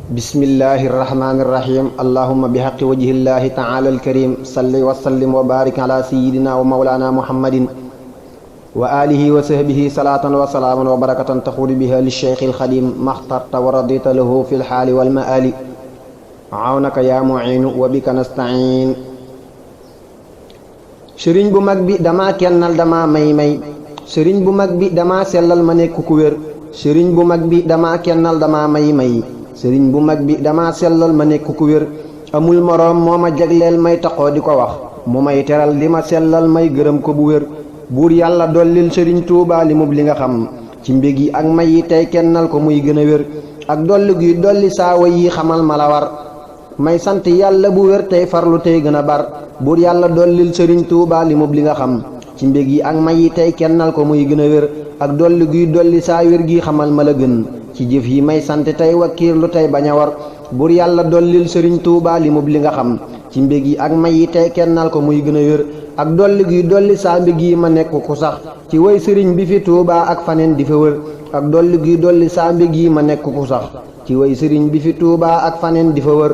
bismillahi irrahmani irrahim allahumma bihaqi wajhillahi taala alkarim salli wa sallim wa barik ala sayidina wa maulana muhammadin wa alihi wa sahbihi salatan wa salaaman wa barakatan taxuudu biha licheikh alxadim maxtarta wa radita lahu fi lxaali walmaali awnaka yaa muinu wa bika nastain. sëriñ bu mag bi dama kennal dama may sëriñ bu mag bi dama sellal ma nekk ku wér sëriñ bu mag bi dama kennal dama may sëriñ bu mag bi dama sellal ma nekk ku wér amul moroom moo ma jagleel may taxoo di ko wax mu may teral di ma sellal may gërëm ko bu wér buur yàlla dollil sëriñ Tuubaa li mub li nga xam ci mbég yi ak may yi tey kennal ko muy gën a wér ak dolli guy dolli saawa yi xamal ma la war may sant yàlla bu wér tey farlu tey gën a bar buur yàlla dollil sëriñ Tuubaa li mub li nga xam ci mbég yi ak may yi tey kennal ko muy gën a wér ak dolli guy dolli saa wér gi xamal ma la gën ci jëf yi may sant tey wakkiirlu tey bañ a war buur yàlla dollil sëriñ Tuubaa li mub li nga xam ci mbég yi ak may yi tey kennal ko muy gën a wér ak dolli guy dolli saa mbég yi ma nekk ku sax ci way sëriñ bi fi Tuubaa ak faneen di fa wër ak dolli guy dolli saa mbég yi ma nekk ku sax ci way sëriñ bi fi Tuubaa ak faneen di fa wër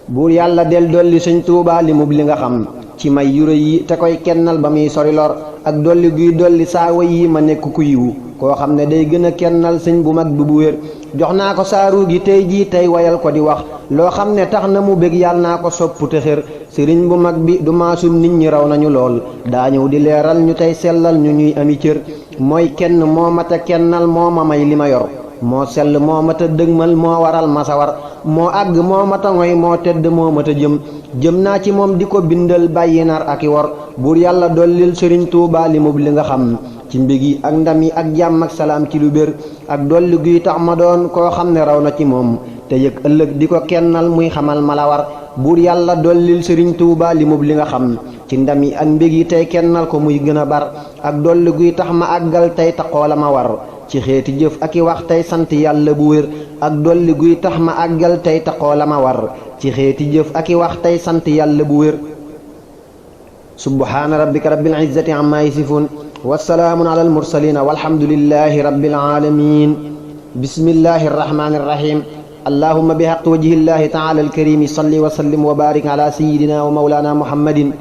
buur yàlla del dolli sëñ Tuubaa li mub li nga xam ci may yu rëy yi te koy kennal ba muy sori lor ak dolli guy dolli saa way yi ma nekk ku yiwu koo xam ne day gën a kennal sëñ bu mag bi bu wér jox naa ko saaru gi tey jii tey wayal ko di wax loo xam ne tax na mu bég yàlla naa ko sopp te xër sëriñ bu mag bi du maasum nit ñi raw nañu lool daa ñëw di leeral ñu tey sellal ñu ñuy ami cër mooy kenn moo mat a kennal moo ma may li ma yor moo sell moo mat a dëgmal moo waral ma sawar moo àgg moo mat a ngoy moo tedd moo mat a jëm naa ci moom di ko bindal bàyyi nar ak i wor buur yàlla dollil sëriñ Tuubaa li mub li nga xam ci mbég yi ak ndam yi ak jàmm ak salaam ci lu bér ak dolli guy tax ma doon koo xam ne raw na ci moom te yëg ëllëg di ko kennal muy xamal ma la war buur yàlla dollil sëriñ Tuubaa li mub li nga xam ci ndam yi ak mbég yi tey kennal ko muy gën a bar ak dolli guy tax ma àggal tey taxoo la ma war ci xeeti jëf ak i wax tey sant yàlla bu wér ak dolli guy tax ma àggal tey taxoo la ma war ci xeeti jëf ak i wax tey sant yàlla bu wér subhaana rabbika rabbil izzati amma yasifun wa salaamun ala al mursalin walhamdulillahi rabbil alamin bismillahi arrahmani arrahim allahumma bihaqqi wajhillahi taala alkarimi salli wa sallim wa barik ala sayidina wa maulana muhammadin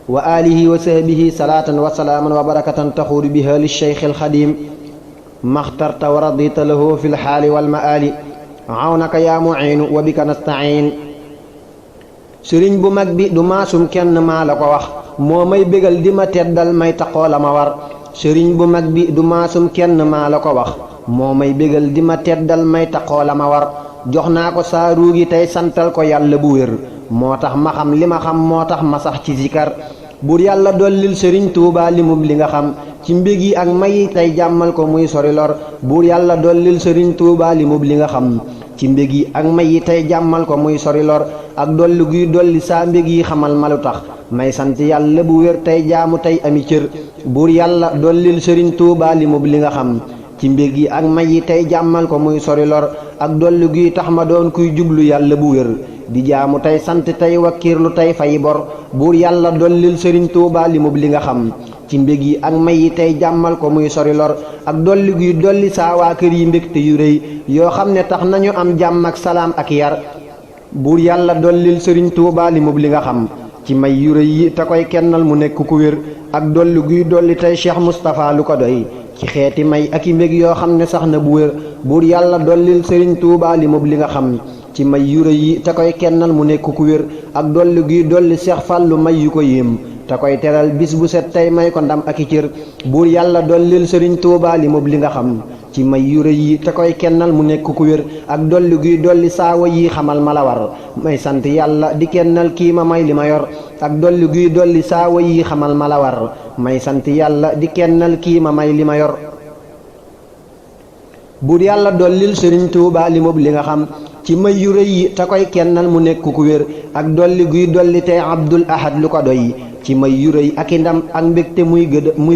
wa alihi wa sahbihi salatan wa salaaman wa barakatan taxuudu biha licheikh alxadim maxtarta wa radita lahu fi lxaali walmaali awnaka yaa muinu wa bika nastain. sëriñ bu mag bi du maasum kenn maa la ko wax moo may bégal di ma teddal may taxoo la ma war sëriñ bu mag bi du maasum kenn maa la ko wax moo may bégal di ma teddal may taxoo la ma war jox naa ko saa ruugi tey santal ko yàlla bu wér moo tax ma xam li ma xam moo tax ma sax ci zikar buur yàlla dollil sëriñ Tuubaa li mub li nga xam ci mbég yi ak may tey jàmmal ko muy sori lor buur yàlla dollil sëriñ Tuubaa li mub li nga xam ci mbég yi ak may yi tey jàmmal ko muy sori lor ak dolli guy dolli saa mbég yi xamal ma lu tax may sant yàlla bu wér tey jaamu tey ami cër buur yàlla dollil sëriñ Tuubaa li mub li nga xam ci mbég yi ak may yi tey jàmmal ko muy sori lor ak dolli guy tax ma doon kuy jublu yàlla bu wér di jaamu tey sant tey wakkiirlu tey fay bor buur yàlla dollil sëriñ Tuubaa li mub li nga xam ci mbég yi ak may yi tey jàmmal ko muy sori lor ak dolli guy dolli saa waa kër yi mbégte yu rëy yoo xam ne tax nañu am jàmm ak salaam ak yar buur yàlla dollil sëriñ Tuubaa li mub li nga xam ci may yu rëy yi te koy kennal mu nekk ku wér ak dolli guy dolli tey Cheikh Moustapha lu ko doy ci xeeti may ak i mbég yoo xam ne sax na bu wér buur yàlla dollil sëriñ Tuubaa li mub li nga xam ci may yu rëy yi te koy kennal mu nekk ku wér ak dolli guy dolli Seex Fàllu may yu ko yéem te koy teral bis bu set tey may ko ndam ak i cër buur yàlla dollil sëriñ Tuubaa li mub li nga xam ci may yu rëy yi te koy kennal mu nekk ku wér ak dolli guy dolli saawa yi xamal ma la war may sant yàlla di kennal kii ma may li ma yor ak dolli guy dolli saawa yi xamal ma la war may sant yàlla di kennal kii ma may li ma yor buur yàlla dollil sëriñ Tuubaa li mub li nga xam ci may yu rëy yi te koy kennal mu nekk ku wér ak dolli guy dolli tey Abdul Ahad lu ko doy ci may yu rëy ak i ndam ak mbégte muy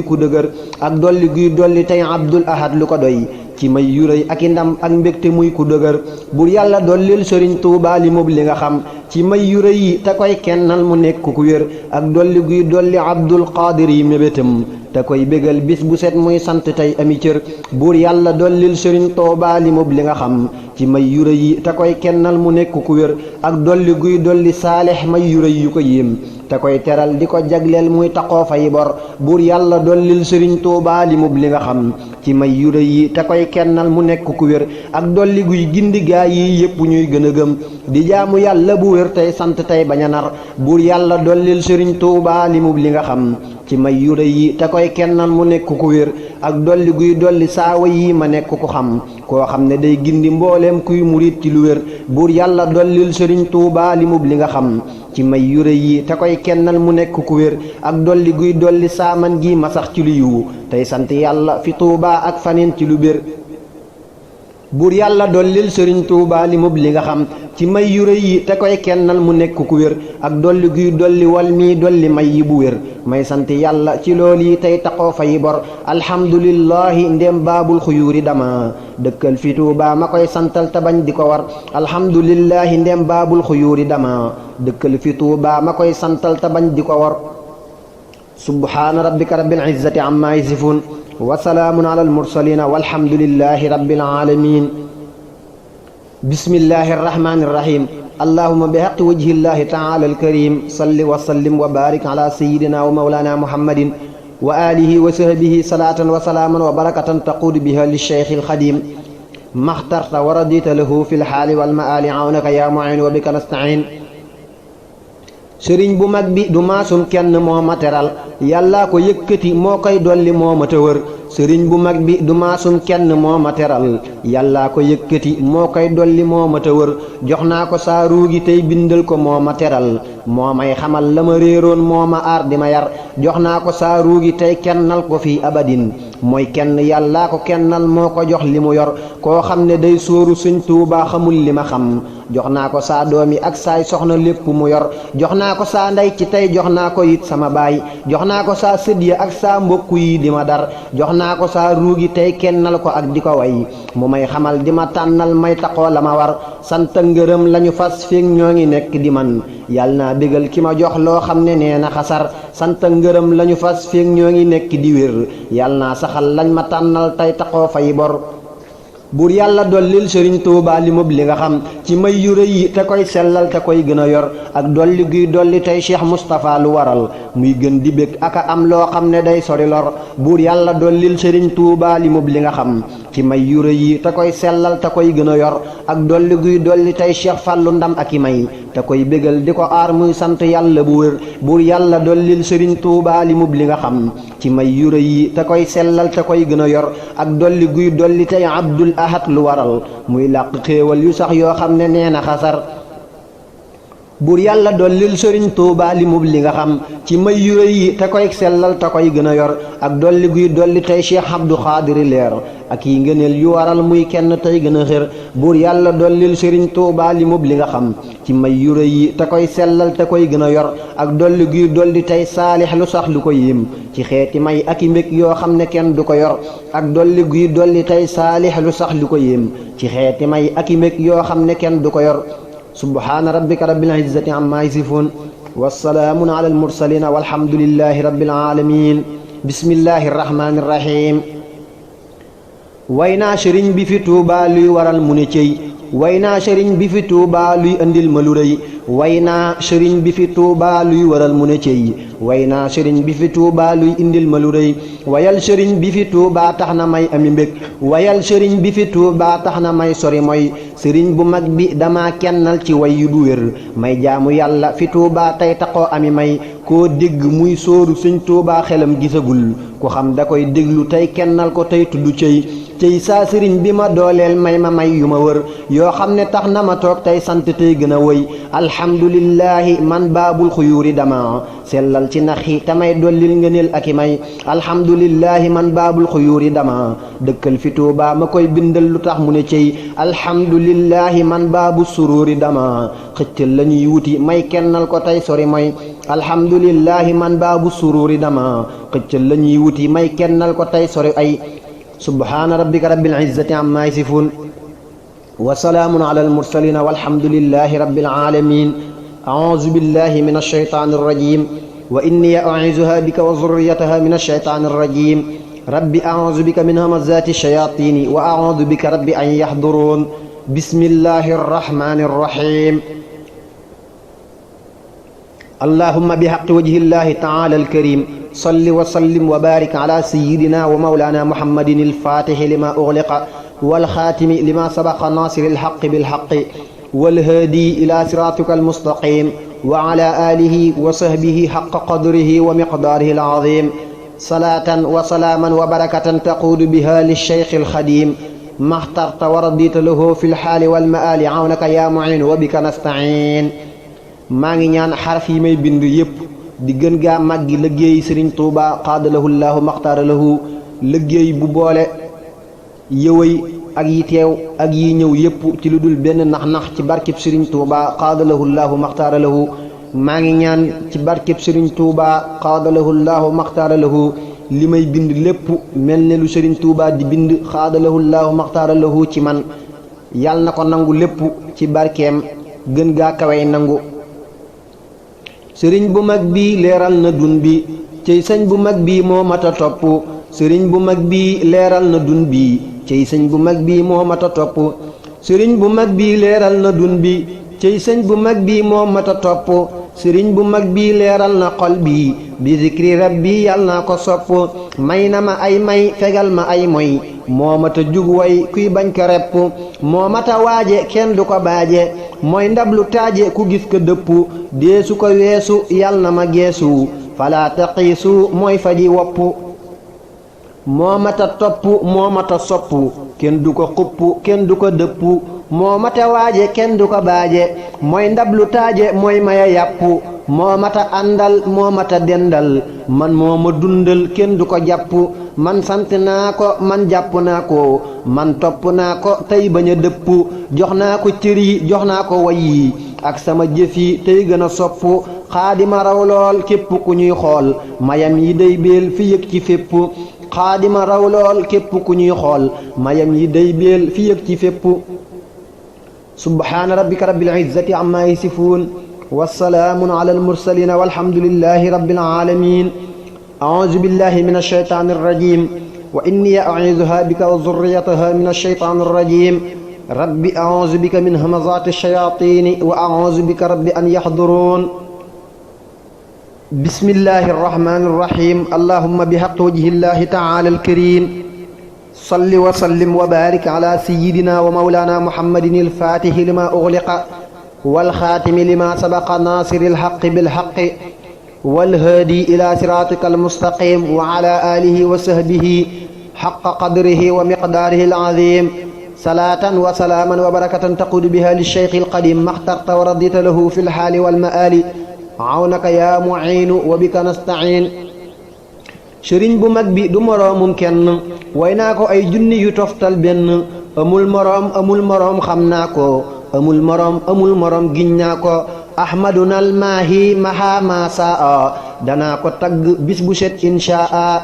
ku dëgër ak dolli guy dolli tey Abdul Ahad lu ko doy ci may yu rëy ak i ndam ak mbégte muy ku dëgër buur yàlla dollil sëriñ Tuubaa li mub li nga xam ci may yu rëy yi te koy kennal mu nekk ku wér ak dolli guy dolli Abdul Qaadir yi mébétam te koy bégal bis bu set muy sant tey ami cër buur yàlla dollil sëriñ Tuubaa li mub li nga xam ci may yu rëy yi te koy kennal mu nekk ku wér ak dolli guy dolli saalix may yu rëy yu ko yéem te koy teral di ko jagleel muy taqoo fay bor buur yàlla dollil sëriñ Tuubaa li mub li nga xam ci may yu rëy yi te koy kennal mu nekk ku wér ak dolli guy gindi gaa yi yépp ñuy gën a gëm di jaamu yàlla bu wér tey sant tey bañ a nar buur yàlla dollil sëriñ Tuubaa li mub li nga xam ci may yu rëy yi te koy kennal mu nekk ku wér ak dolli guy dolli saawa yi ma nekk ku xam koo xam ne day gindi mbooleem kuy murit ci lu wér buur yàlla dollil sëriñ Tuubaa li mub li nga xam ci may yu rëy yi te koy kennal mu nekk ku wér ak dolli guy dolli saaman gi ma sax ci lu yiwu tey sant yàlla fi Tuubaa ak faneen ci lu bér buur yàlla dollil sëriñ Tuubaa li mub li nga xam ci may yu rëy yi te koy kennal mu nekk ku wér ak dolli guy dolli wal mii dolli may yi bu wér may sant yàlla ci lool yi tey taqoo fay bor alhamdulillahi ndem baabul xuyuuri dama dëkkal fi Tuubaa ma koy santal te bañ di ko war alhamdulillahi ndem baabul xuyuuri dama dëkkal fi Tuubaa ma koy santal te bañ di ko war subhaana rabbika rabbil izzati amma yasifun wa salaamun ala almursalina walhamdulillahi rabbil alamin bismillahi arrahmani irrahim allahuma bi haqi wajhillahi taala alkarim salli wa sallim wa barik ala sayidina wa maulana muhammadin wa alihi wa sahbihi salatan wa salaaman wa barakatan taquudu biha lilcheikh alxadim maxtarta wa radita lahu fi lxaali walmaali awnaka ya muin wa bika nastain sëriñ bu mag bi du maasum kenn moo ma teral yàllaa ko yëkkati moo koy dolli moo ma tëwër sëriñ bu mag bi du maasum kenn moo ma teral yàllaa ko yëkkati moo koy dolli moo ma tëwër jox naa ko saa ruugi tey bindal ko moo ma teral moo may xamal la ma réeroon moo ma aar di ma yar jox naa ko saa ruugi tey kennal ko fii abadin mooy kenn yàllaa ko kennal moo ko jox li mu yor koo xam ne day sóoru Sëñ Tuubaa xamul li ma xam jox naa ko saa doom yi ak saay soxna lépp mu yor jox naa ko saa ndey ci tey jox naa ko it sama baay jox naa ko saa sët ya ak saa mbokk yi di ma dar jox naa ko saa ruugi tey kennal ko ak di ko way mu may xamal di ma tànnal may taxoo la ma war sant ngërëm lañu fas feeg ñoo ngi nekk di man yàlla naa bégal ki ma jox loo xam ne nee na xasar sant ngërëm lañu fas feeg ñoo ngi nekk di wér yàlla naa saxal lañ ma tànnal tey taxoo fay bor buur yàlla dollil sëriñ Tuubaa li mub li nga xam ci may yu rëy yi te koy sellal te koy gën a yor ak dolli guy dolli tey Cheikh Moustapha lu waral muy gën di bég aka am loo xam ne day sori lor buur yàlla dollil sëriñ Tuubaa li mub li nga xam ci may yu rëy yi te koy sellal te koy gën a yor ak dolli guy dolli tey Cheikh Fallu ndam ak i may te koy bégal di ko aar muy sant yàlla bu wér buur yàlla dollil sëriñ Tuubaa li mub li nga xam ci may yu rëy yi te koy sellal te koy gën a yor ak dolli guy dolli tey Abdul Ahad lu waral muy làq xéewal yu sax yoo xam ne nee na xasar buur yàlla dollil sëriñ Tuubaa li mub li nga xam ci may yu rëy yi te koy sellal te koy gën a yor ak dolli guy dolli tey Cheikh Abdou Xaadiri leer ak yi ngëneel yu waral muy kenn tey gën a xër buur yàlla dollil sëriñ Tuubaa li mub li nga xam ci may yu rëy yi te koy sellal te koy gën a yor ak dolli guy dolli tey saalix lu sax lu ko yéem ci xeeti may ak i mbég yoo xam ne kenn du ko yor ak dolli guy dolli tey saalix lu sax lu ko yéem ci xeeti may ak i mbég yoo xam ne kenn du ko yor subhaana rabbika rabbil izzati amma yasifun wassalaamun ala almursalina walhamdulillahi rabbil alamin bismillahi arrahmani irrahim way naa sëriñ bi fi Tuubaa luy waral mu ne cey way naa sëriñ bi fi Tuubaa luy andil ma lu rëy way naa sëriñ bi fi Tuubaa luy waral mu ne cey way naa sëriñ bi fi Tuubaa luy indil ma lu rëy wayal sëriñ bi fi Tuubaa tax na may ami mbég wayal sëriñ bi fi Tuubaa tax na may sori mooy sëriñ bu mag bi dama kennal ci way yu du wér may jaamu yàlla fi Tuubaa tey taxoo ami may koo dégg muy sóoru Sëñ Tuubaa xelam gisagul ku xam da koy déglu tey kennal ko tey tudd cey saa sëriñ bi ma dooleel may ma may yu ma wër yoo xam ne tax na ma toog tey sant tey gën a woy alhamdulillahi man baabul xuyuuri dama sellal ci naxi te may dollil ngëneel ak i may alhamdulillahi man baabul xuyuuri dama dëkkal fi Tuubaa ma koy bindal lu tax mu ne cey alhamdulillahi man baabu suruuri dama xëccal la ñuy wuti may kennal ko tey sori mooy alhamdulillahi man baabu suruuri dama xëccal la ñuy wuti may kennal ko tey sori ay subhaana rabbika rabbil izzati amma yasifun wa salaamun ala almursalina walhamdulillahi rabbil alamin أعوذ بالله من الشيطان الرجيم وإني أعيذها بك وذريتها من الشيطان الرجيم رب أعوذ بك من همزات الشياطين وأعوذ بك رب أن يحضرون بسم الله الرحمن الرحيم اللهم بحق وجه الله تعالى الكريم صل وسلم وبارك على سيدنا ومولانا محمد الفاتح لما أغلق والخاتم لما سبق ناصر الحق بالحق والهادي إلى صراطك المستقيم وعلى آله وصحبه حق قدره ومقداره العظيم صلاة وسلاما وبركة تقود بها للشيخ الخديم ما اخترت ورديت له في الحال والمآل عونك يا معين وبك نستعين maa ngi ñaan xaraf yi may bind yépp di gën gaa màggi liggéey sëriñ Tuuba xaadalahu llaahu maxtaara lahu liggéey bu boole yëwëy ak yi teew ak yi ñëw yépp ci lu dul benn nax-nax ci barkeb sëriñ Tuuba xaadalahu llaahu maxtaara lahu maa ngi ñaan ci barkeb sëriñ Tuuba xaadalahu llaahu maxtaara lahu li may bind lépp mel ne lu sëriñ Tuuba di bind xaadalahu llaahu maxtaara lahu ci man yàlla na ko nangu lépp ci barkeem gën gaa kawey nangu sëriñ bu mag bi leeral na dun bi cey sëñ bu mag bi moo mata topp sëriñ bu mag bi leeral na dun bi cey sëñ bu mag bi moo mata topp sëriñ bu mag bi leeral na dun bi cey sëñ bu mag bi moo mata topp sëriñ bu mag bi leeral na xol bi zikri rabbi yàlla naa ko sopp may na ma ay may fegal ma ay moy moo mata jug way kuy bañ ko repp moo mata waaje kenn du ko baaje mooy ndab lu taaje ku gis ko dëpp deesu ko weesu yàlla na ma geesu falaa taqiisu mooy faji wopp moo mata topp moo mata sopp kenn du ko xupp kenn du ko dëpp moo mata waaje kenn du ko baaje mooy ndab lu taaje mooy maya yàpp moo mata àndal moo mata dendal man moo ma dundal kenn du ko jàpp man sant naa ko man jàpp naa ko man topp naa ko tey bañ a dëpp jox naa ko cër yi jox naa ko way yi ak sama jëf yi tey gën a sopp xaadima raw lool képp ku ñuy xool mayam yi day béel fi yëg ci fépp xaadima raw lool képp ku ñuy xool mayam yi day béel fi yëg ci fépp subhaana rabbika rabbil izzati amma yasifuun wassalaamun ala almursalin walhamdulillahi rabbil alamin أعوذ بالله من الشيطان الرجيم وإني أعيذها بك وذريتها من الشيطان الرجيم رب أعوذ بك من همزات الشياطين وأعوذ بك رب أن يحضرون بسم الله الرحمن الرحيم اللهم بحق وجه الله تعالى الكريم صل وسلم وبارك على سيدنا ومولانا محمد الفاتح لما أغلق والخاتم لما سبق ناصر الحق بالحق والهادي إلى صراطك المستقيم وعلى آله وصحبه حق قدره ومقداره العظيم صلاة وسلاما وبركة تقود بها للشيخ القديم ما اخترت ورديت له في الحال والمآل عونك يا معين وبك نستعين sëriñ bu mag bi du moroomum kenn way naa ko ay junni yu toftal benn amul moroom xam naa ko amul moroom giñ naa ko ahmaduna almaahi maha ma saa danaa ko tagg bis bu set inshaa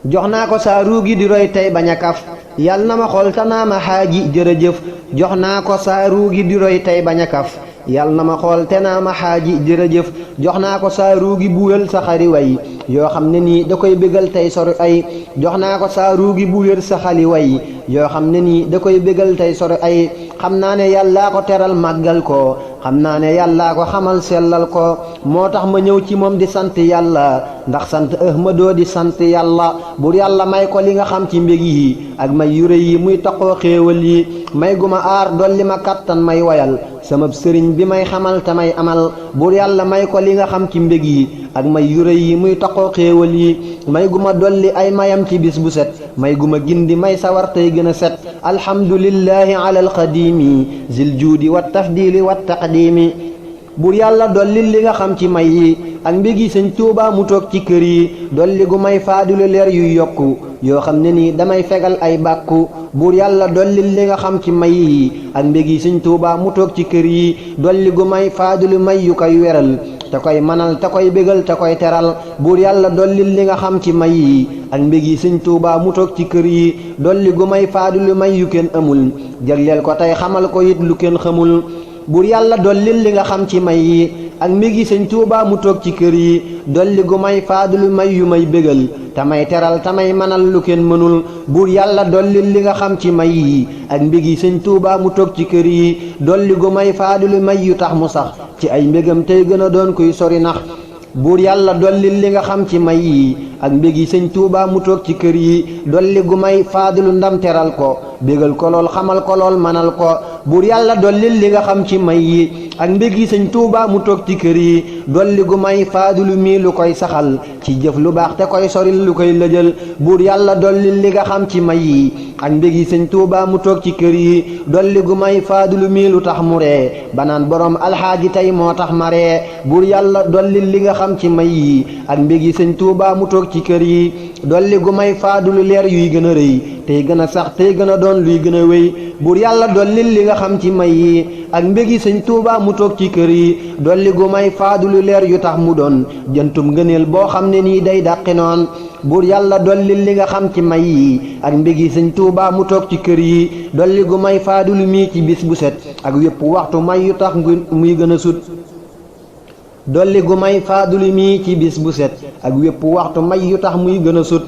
jox naa ko saa ruugi di roy tey bañ a kaf yal na ma xool tanaa ma xaaji jërëjëf jox naa ko saa ruugi di roy tey bañ a kaf yal na ma xool te naa ma xaaji jërëjëf jox naa ko saa ruugi bu wér sa xari way yoo xam ne nii da koy bégal tey sori ay jox naa ko saa ruugi bu wér sa xali way yoo xam ne nii da koy bégal tey sori ay xam naa ne yàllaa ko teral màggal ko xam naa ne yàllaa ko xamal sellal ko moo tax ma ñëw ci moom di sant yàlla ndax sant ahmadoo di sant yàlla bur yàlla may ko li nga xam ci mbég yi ak may yure yi muy taqoo xéewal yi may guma aar dolli ma kattan may wayal sama sëriñ bi may xamal te may amal bur yàlla may ko li nga xam ci mbég yi ak may yure yi muy taqoo xéewal yi may guma dolli ay mayam ci bis bu set may guma gindi may sawar tey gën a set alhamdulillahi ala alqadimi zil juudi wa tafdili wa taqdimi bur yàlla dolli li nga xam ci may yi ak mbégi sëñ Tuubaa mu toog ci kër yi dolli gu may faadulu leer yuy yokku yoo xam ne nii damay fegal ay bàkku buur yàlla dolli li nga xam ci may yi ak mbégi sëñ Tuubaa mu toog ci kër yi dolli gu may faadulu may yu koy weral te koy manal te koy bégal te koy teral buur yàlla dolli li nga xam ci may yi ak mbégi sëñ Tuubaa mu toog ci kër yi dolli gu may faadulu may yu kenn amul jagleel ko tey xamal ko it lu kenn xamul buur yàlla dollil li nga xam ci may yi ak mbigi sëñ Tuubaa mu toog ci kër yi dolli gu may faadulu may yu may bégal tamay teral tamay manal lu kenn mënul buur yàlla dollil li nga xam ci may yi ak mbigi sëñ Tuubaa mu toog ci kër yi dolli gu may faadulu may yu tax mu sax ci ay mbégam tey gën a doon kuy sori nax buur yàlla dollil li nga xam ci may yi ak mbégi sëñ Tuubaa mu toog ci kër yi dolli gu may faadulu ndam teral ko bégal ko lool xamal ko lool manal ko buur yàlla dollil li nga xam ci may yi ak mbégi sëñ Tuubaa mu toog ci kër yi dolli gu may faadulu mii lu koy saxal ci jëf lu baax te koy soril lu koy lëjal buur yàlla dollil li nga xam ci may yi ak mbégi sëñ Tuubaa mu toog ci kër yi dolli gu may faadulu mii lu tax mu ree banaan borom alxaaji tey moo tax ma ree buur yàlla dollil li nga xam ci may yi ak mbégi sëñ Tuubaa mu toog ci kër yi dolli gu may faadulu leer yuy gën a rëy tey gën a sax tey gën a doon luy gën a wéy buur yàlla dollil li nga xam ci may yi ak mbégi sëñ Tuubaa mu toog ci kër yi dolli gu may faadulu leer yu tax mu doon jëntum ngëneel boo xam ne nii day dàqi noon buur yàlla dollil li nga xam ci may yi ak mbégi sëñ Tuubaa mu toog ci kër yi dolli gu may faadulu mii ci bis bu set ak wépp waxtu may yu tax muy gën a sut dolli gu may faadulu mii ci bis bu set ak wépp waxtu may yu tax muy gën a sut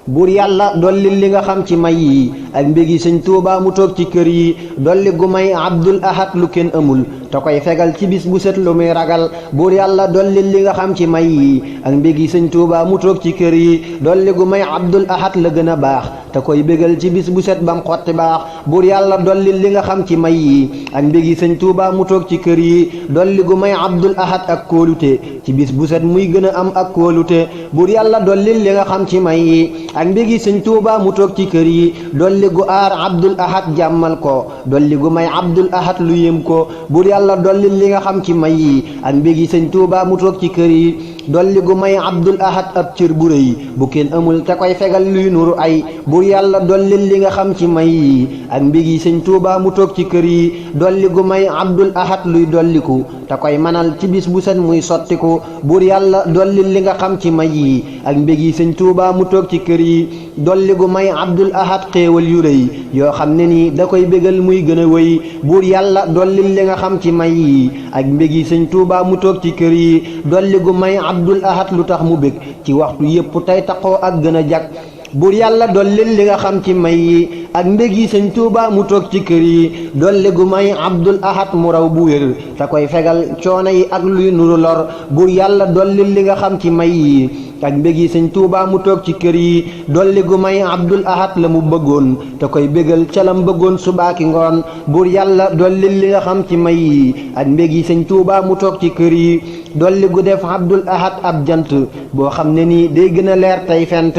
buur yàlla dollil li nga xam ci may yi ak mbégi sëñ Tuubaa mu toog ci kër yi dolli gu may Abdul Ahad lu kenn amul te koy fegal ci bis bu set lu muy ragal buur yàlla dollil li nga xam ci may yi ak mbégi sëñ Tuubaa mu toog ci kër yi dolli gu may Abdul Ahad la gën a baax te koy bégal ci bis bu set bam xotti baax buur yàlla dollil li nga xam ci may yi ak mbégi sëñ Tuubaa mu toog ci kër yi dolli gu may Abdul Ahad ak kóolute ci bis bu set muy gën a am ak kóolute buur yàlla dollil li nga xam ci may yi ak mbégi sëñ Tuubaa mu toog ci kër yi dolli gu aar Abdul Ahad jàmmal ko dolli gu may Abdul Ahad lu yem ko buur yàlla dollil li nga xam ci may yi ak mbégi sëñ Tuubaa mu toog ci kër yi dolli gu may Abdul Ahad ab cër bu rëy bu kenn amul te koy fegal luy nuru ay buur yàlla dollil li nga xam ci may yi ak mbégi sëñ Tuubaa mu toog ci kër yi dolli gu may Abdul Ahad luy dolliku te koy manal ci bis bu set muy sottiku buur yàlla dollil li nga xam ci may yi ak mbégi sëñ Tuubaa mu toog ci kër yi dolli gu may Abdul Ahad xéewal yu rëy yoo xam ne nii da koy bégal muy gën a wéy buur yàlla dollil li nga xam ci may yi ak mbégi sëñ Tuubaa mu toog ci kër yi dolli gu may Abdul Ahad lu tax mu bég ci waxtu yépp tey taxoo ak gën a jag buur yàlla dollil li nga xam ci may yi ak mbégi sëñ Tuubaa mu toog ci kër yi dolli gu may Abdul Ahad mu raw bu wér te koy fegal coono yi ak luy nuru lor buur yàlla dollil li nga xam ci may yi ak mbégi sëñ Tuubaa mu toog ci kër yi dolli gu may Abdul Ahad la mu bëggoon te koy bégal ca lam bëggoon subaaki ngoon buur yàlla dollil li nga xam ci may yi ak mbégi sëñ Tuubaa mu toog ci kër yi dolli gu def Abdul Ahad ab jant boo xam ne nii day gën a leer tey fent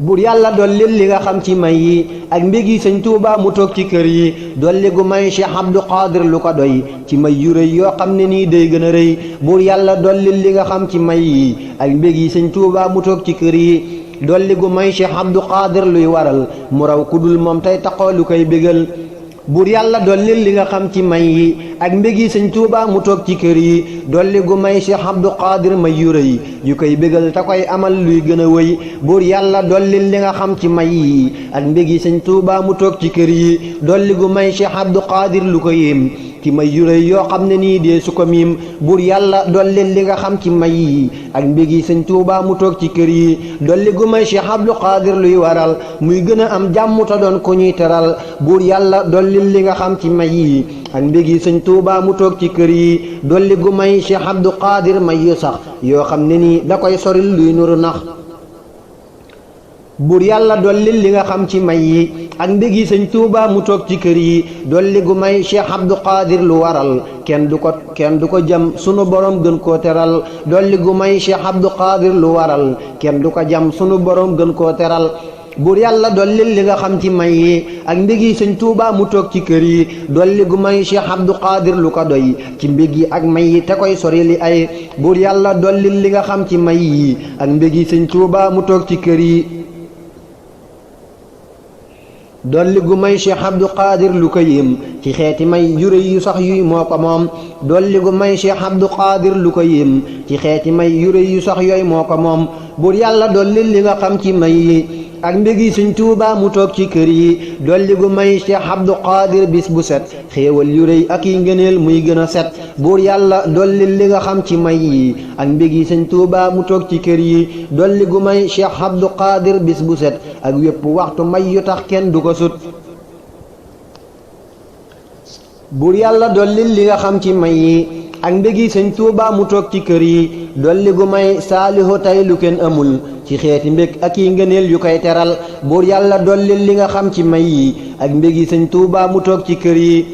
buur yàlla dollil li nga xam ci may yi ak mbégi sëñ Tuubaa mu toog ci kër yi dolli gu may Cheikh Abdou Qadir lu ko doy ci may yu rëy yoo xam ne nii day gën a rëy buur yàlla dollil li nga xam ci may yi ak mbégi sëñ Tuubaa mu toog ci kër yi dolli gu may Cheikh Abdou Qadir luy waral mu raw ku dul moom tey taxoo lu koy bégal buur yàlla dollil li nga xam ci may yi ak mbégi sëñ Tuubaa mu toog ci kër yi dolli gu may Cheikh Abdou Qadir may yu rëy yu koy bégal te koy amal luy gën a wëy buur yàlla dollil li nga xam ci may yi ak mbégi sëñ Tuubaa mu toog ci kër yi dolli gu may Cheikh Abdou Qadir lu ko yéem ci may yu rëy yoo xam ne nii dee su ko miim buur yàlla dollil li nga xam ci may yi ak mbégi sëñ Tuubaa mu toog ci kër yi dolli gu may Cheikh Abdou Qadir luy waral muy gën a am jàmm te doon ko ñuy teral buur yàlla dollil li nga xam ci may yi ak mbégi sëñ Tuubaa mu toog ci kër yi dolli gu may Cheikh Abdou Qadir may yu sax yoo xam ne nii da koy soril luy nuru nax buur yàlla dollil li nga xam ci may yi ak mbégi sëñ Tuubaa mu toog ci kër yi dolli gu may Cheikh Abdou Qadir lu waral kenn du ko jam sunu borom gën koo teral dolli gu may Cheikh Abdou Qadir lu waral kenn du ko jam sunu borom gën koo teral buur yàlla dollil li nga xam ci may yi ak mbégi sëñ Tuubaa mu toog ci kër yi dolli gu may Cheikh Abdou Qadir lu ko doy ci mbég yi ak may yi te koy sori li ay buur yàlla dollil li nga xam ci may yi ak mbégi sëñ Tuubaa mu toog ci kër yi dolli gu may Cheikh Abdou Qadir lu ko yéem ci xeeti may yu rëy yu sax yuy moo ko moom dolli gu may Cheikh Abdou Qadir lu ko yéem ci xeeti may yu rëy yu sax yooyu moo ko moom buur yàlla dollil li nga xam ci may yi ak mbégi sëñ Tuuba mu toog ci kër yi dolli gu may Cheikh Abdou Qadir bis bu set xéewal yu rëy ak yi ngëneel muy gën a set buur yàlla dolli li nga xam ci may yi ak mbégi sëñ Tuuba mu toog ci kër yi dolli gu may Cheikh Abdou Qadir bis bu set ak wépp waxtu may yu tax kenn du ko sut buur yàlla dolli li nga xam ci may yi ak mbégi sëñ Tuuba mu toog ci kër yi dolli gu may saalihu tey lu kenn amul ci xeeti mbég ak yi ngëneel yu koy teral buur yàlla dolli li nga xam ci may yi ak mbégi sëñ Tuuba mu toog ci kër yi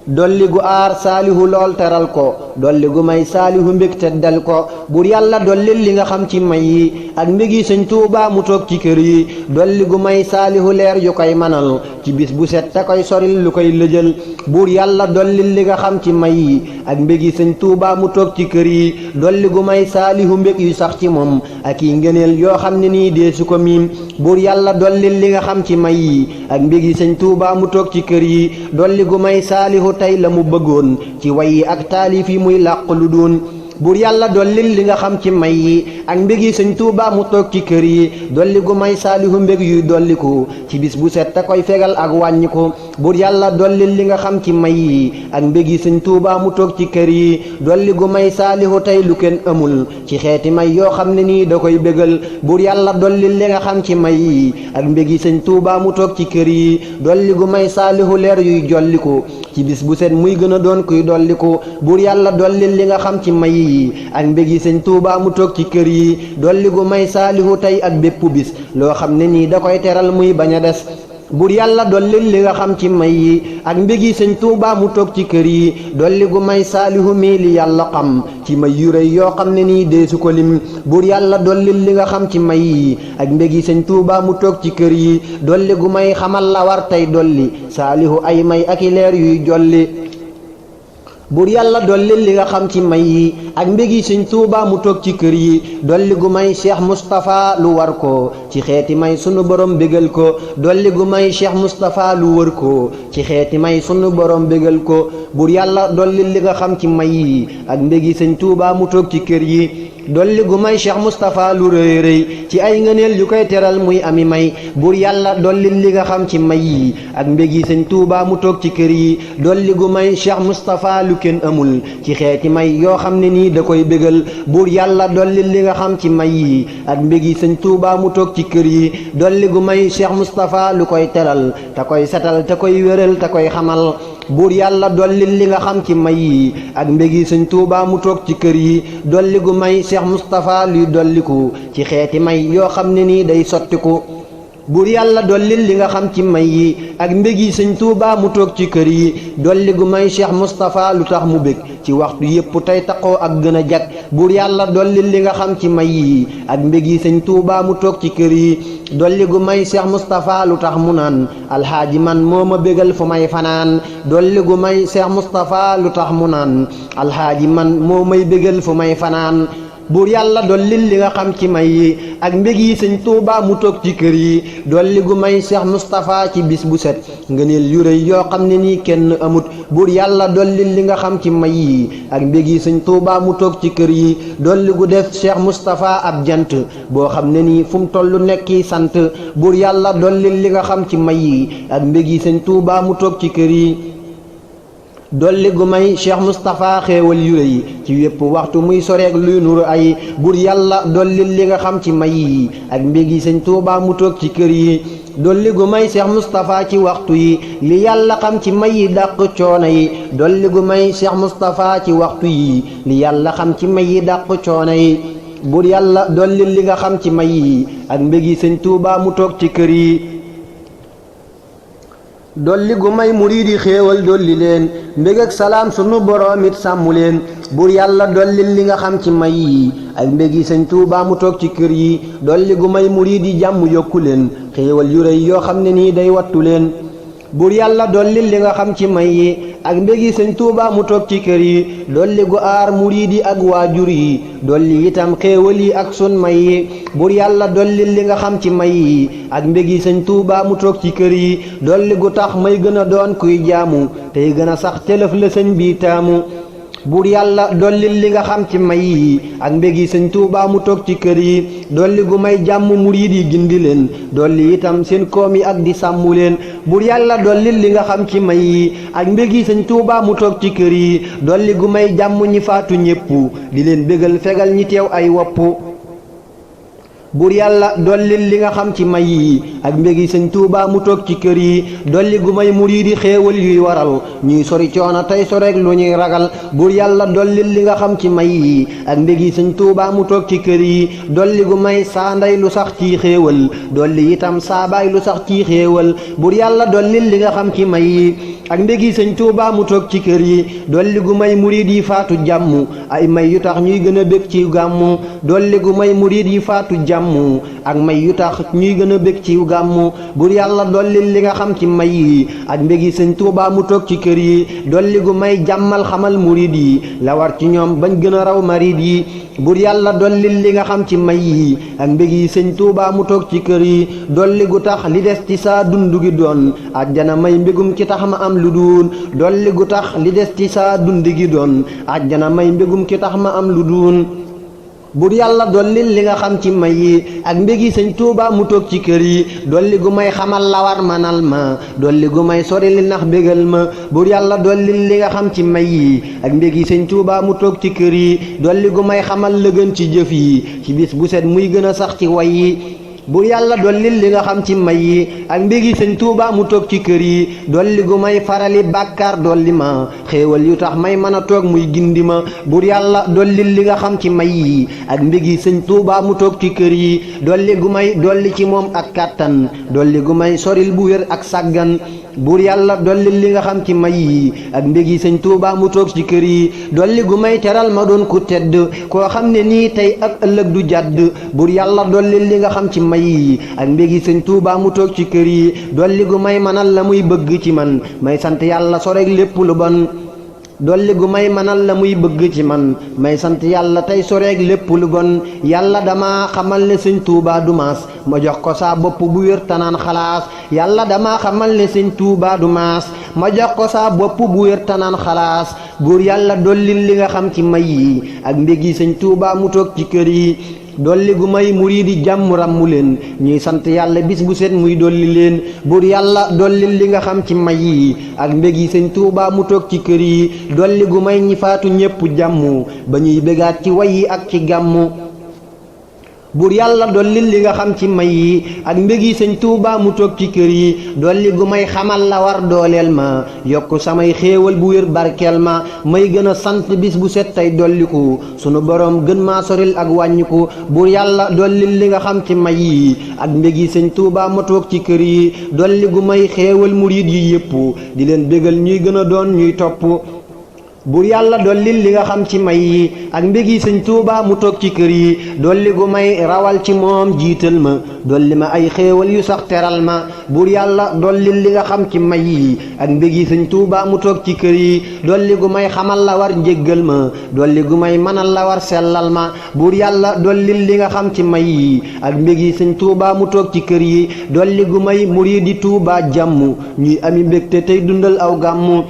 dolli gu aar saalihu lool teral ko dolli gu may saalihu mbég teddal ko buur yàlla dolli li nga xam ci may yi ak mbégi sëñ Tuuba mu toog ci kër yi dolli gu may saalihu leer yu koy manal ci bis bu set te koy soril lu koy lëjal buur yàlla dolli li nga xam ci may yi ak mbégi sëñ Tuuba mu toog ci kër yi dolli gu may saalihu mbég yu sax ci moom ak yi ngëneel yoo xam ne nii dee su ko miim buur yàlla dolli li nga xam ci may yi ak mbégi sëñ Tuuba mu toog ci kër yi dolli gu may saalihu tey la mu bëggoon ci way yi ak taalif yi muy làq lu doon buur yàlla dollil li nga xam ci may yi ak mbégi sëñ Tuuba mu toog ci kër yi dolli gu may saalihu mbég yuy dolliku ci bis bu set te koy fegal ak wàññiku buur yàlla dollil li nga xam ci may yi ak mbégi sëñ Tuuba mu toog ci kër yi dolli gu may saalihu tey lu kenn amul ci xeeti may yoo xam ne nii da koy bégal buur yàlla dollil li nga xam ci may yi ak mbégi sëñ Tuuba mu toog ci kër yi dolli gu may saalihu leer yuy jolliku ci bis bu set muy gën a doon kuy dolliku buur yàlla dollil li nga xam ci may yi ak mbégi sëñ Tuuba mu toog ci kër yi dolli gu may saalihu tey ak bépp bis loo xam ne nii da koy teral muy bañ a des buur yàlla dollil li nga xam ci may yi ak mbégi sëñ Tuuba mu toog ci kër yi dolli gu may saalihu mii li yàlla xam ci may yu rëy yoo xam ne nii deesu ko lim buur yàlla dollil li nga xam ci may yi ak mbégi sëñ Tuuba mu toog ci kër yi dolli gu may xamal la war tey dolli saalihu ay may ak i leer yuy jolli buur yàlla dolli li nga xam ci may yi ak mbégi sëñ Tuuba mu toog ci kër yi dolli gu may Cheikh Moustapha lu war ko ci xeeti may sunu borom bégal ko dolli gu may Cheikh Moustapha lu wër ko ci xeeti may sunu borom bégal ko buur yàlla dolli li nga xam ci may yi ak mbégi sëñ Tuuba mu toog ci kër yi dolli gu may Cheikh Moustapha lu rëy rëy ci ay ngëneel yu koy teral muy ami may buur yàlla dolli li nga xam ci may yi ak mbégi sëñ Tuuba mu toog ci kër yi dolli gu may Cheikh Moustapha lu kenn amul ci xeeti may yoo xam ne nii da koy bégal buur yàlla dolli li nga xam ci may yi ak mbégi sëñ Tuuba mu toog ci kër yi dolli gu may Cheikh Moustapha lu koy teral te koy setal te koy wéral te koy xamal buur yàlla dolli li nga xam ci may yi ak mbégi sëñ Tuuba mu toog ci kër yi dolli gu may Cheikh Moustapha luy dolliku ci xeeti may yoo xam ne nii day sottiku buur yàlla dolli li nga xam ci may yi ak mbégi sëñ Tuuba mu toog ci kër yi dolli gu may Cheikh Moustapha lu tax mu bég ci waxtu yépp tey taqoo ak gën a jag buur yàlla dolli li nga xam ci may yi ak mbégi sëñ Tuuba mu toog ci kër yi dolli gu may Cheikh Moustapha lu tax mu naan alxaaji man moo ma bégal fu may fanaan dolli gu may Cheikh Moustapha lu tax mu naan alxaaji man moo may bégal fu may fanaan buur yàlla dolli li nga xam ci may yi ak mbégi sëñ Tuuba mu toog ci kër yi dolli gu may Cheikh Moustapha ci bis bu set ngëneel yu rëy yoo xam ne nii kenn amut buur yàlla dolli li nga xam ci may yi ak mbégi sëñ Tuuba mu toog ci kër yi dolli gu def Cheikh Moustapha ab jant boo xam ne nii fu mu toll nekki sant buur yàlla dolli li nga xam ci may yi ak mbégi sëñ Tuuba mu toog ci kër yi dolli gu may Cheikh Moustapha xéewal yu rëy ci wépp waxtu muy soreeg luy nuru ay buur yàlla dolli li nga xam ci may yi ak mbégi sëñ Tuuba mu toog ci kër yi dolli gu may Cheikh Moustapha ci waxtu yi li yàlla xam ci may yi dàq coono yi dolli gu may Cheikh Moustapha ci waxtu yi li yàlla xam ci may yi dàq coono yi buur yàlla dolli li nga xam ci may yi ak mbégi sëñ Tuuba mu toog ci kër yi dolli gu may muriidi xéewal dolli leen mbég ak salaam sunu boroom it sàmmu leen buur yàlla dolli li nga xam ci may yi ak mbégi sëñ Tuuba mu toog ci kër yi dolli gu may muriidi jàmm yokku leen xéewal yu rëy yoo xam ne nii day wattu leen buur yàlla dolli li nga xam ci may yi ak mbégi sëñ Tuuba mu toog ci kër yi dolli gu aar muriidi ak waajur yi dolli itam xéewal yi ak sun may yi buur yàlla dolli li nga xam ci may yi ak mbégi sëñ Tuuba mu toog ci kër yi dolli gu tax may gën a doon kuy jaamu tey gën a sax cëlëf la sëñ bi taamu buur yàlla dollil li nga xam ci may yi ak mbégi sëñ Tuubaa mu toog ci kër yi dolli gu may jàmm murid yi gindi leen dolli itam seen koom yi ak di sàmmu leen buur yàlla dollil li nga xam ci may yi ak mbégi sëñ Tuubaa mu toog ci kër yi dolli gu may jàmm ñi faatu ñépp di leen bégal fegal ñi teew ay wopp buur yàlla dollil li nga xam ci may yi ak mbégi sëñ Tuubaa mu toog ci kër yi dolli gu may murid yi xéewal yuy waral ñuy sori coono tey soreek lu ñuy ragal buur yàlla dollil li nga xam ci may yi ak mbégi sëñ Tuubaa mu toog ci kër yi dolli gu may saa ndey lu sax ci xéewal dolli itam saa baay lu sax ci xéewal buur yàlla dollil li nga xam ci may yi ak mbégi sëñ Tuubaa mu toog ci kër yi dolli gu may murid yi faatu jàmm ay may yu tax ñuy gën a bég ci gàmmu dolli gu may murid yi faatu jàmm ak may yu tax ñuy gën a bég ci gàmmu buur yàlla dollil li nga xam ci may yi ak mbégi sëñ Tuubaa mu toog ci kër yi dolli gu may jàmmal xamal murid yi la war ci ñoom bañ gën a raw marid yi buur yàlla dollil li nga xam ci may yi ak mbégi sëñ Tuubaa mu toog ci kër yi dolli gu tax li des ci saa dundu gi doon àjjana may mbégum ki tax ma am lu duun dolli gu tax li des ci saa dund gi doon àjjana may mbégum ki tax ma am lu duun buur yàlla dollil li nga xam ci may yi ak mbégi sëñ Tuubaa mu toog ci kër yi dolli gu may xamal la war manal ma dolli gu may sori li nax bégal ma buur yàlla dollil li nga xam ci may yi ak mbégi sëñ Tuubaa mu toog ci kër yi dolli gu may xamal la gën ci jëf yi ci bis bu set muy gën a sax ci way yi buur yàlla dollil li nga xam ci may yi ak mbégi sëñ Tuubaa mu toog ci kër yi dolli gu may farali bàkkaar dolli ma xéewal yu tax may mën a toog muy gindi ma buur yàlla dollil li nga xam ci may yi ak mbégi sëñ Tuubaa mu toog ci kër yi dolli gu may dolli ci moom ak kàttan dolli gu may soril bu wér ak sàggan buur yàlla dollil li nga xam ci may yi ak mbégi sëñ Tuubaa mu toog ci kër yi dolli gu may teral ma doon ku tedd koo xam ne nii tey ak ëllëg du jàdd buur yàlla dollil li nga xam ci may yi ak mbégi sëñ Tuubaa mu toog ci kër yi dolli gu may manal la muy bëgg ci man may sant yàlla sorek lépp lu bon dolli gu may manal la muy bëgg ci man may sant yàlla tey soreeg lépp lu bon yàlla dama xamal ne sëñ Tuubaa du maas ma jox ko saa bopp bu wér tanaan xalaas yàlla dama xamal ne sëñ Tuubaa du maas ma jox ko saa bopp bu wér tanaan xalaas buur yàlla dollil li nga xam ci may yi ak mbégi sëñ Tuubaa mu toog ci kër yi dolli gu may murid yi jàmm ràmmu leen ñuy sant yàlla bis bu set muy dolli leen buur yàlla dollil li nga xam ci may yi ak mbégi sëñ Tuubaa mu toog ci kër yi dolli gu may ñi faatu ñépp jàmm ba ñuy bégaat ci way yi ak ci gàmmu buur yàlla dollil li nga xam ci may yi ak mbégi sëñ Tuubaa mu toog ci kër yi dolli gu may xamal la war dooleel ma yokk samay xéewal bu wér barkeel ma may gën a sant bis bu set tey dolliku sunu boroom gën maa soril ak wàññiku buur yàlla dollil li nga xam ci may yi ak mbégi sëñ Tuubaa mu toog ci kër yi dolli gu may xéewal murid yi yépp di leen bégal ñuy gën a doon ñuy topp buur yàlla dollil li nga xam ci may yi ak mbégi sëñ Tuubaa mu toog ci kër yi dolli gu may rawal ci moom jiital ma dolli ma ay xéewal yu sax teral ma buur yàlla dollil li nga xam ci may yi ak mbégi sëñ Tuubaa mu toog ci kër yi dolli gu may xamal la war njéggal ma dolli gu may manal la war sellal ma buur yàlla dollil li nga xam ci may yi ak mbégi sëñ Tuubaa mu toog ci kër yi dolli gu may muriidi Tuubaa jàmm ñuy ami mbégte tey dundal aw gàmmu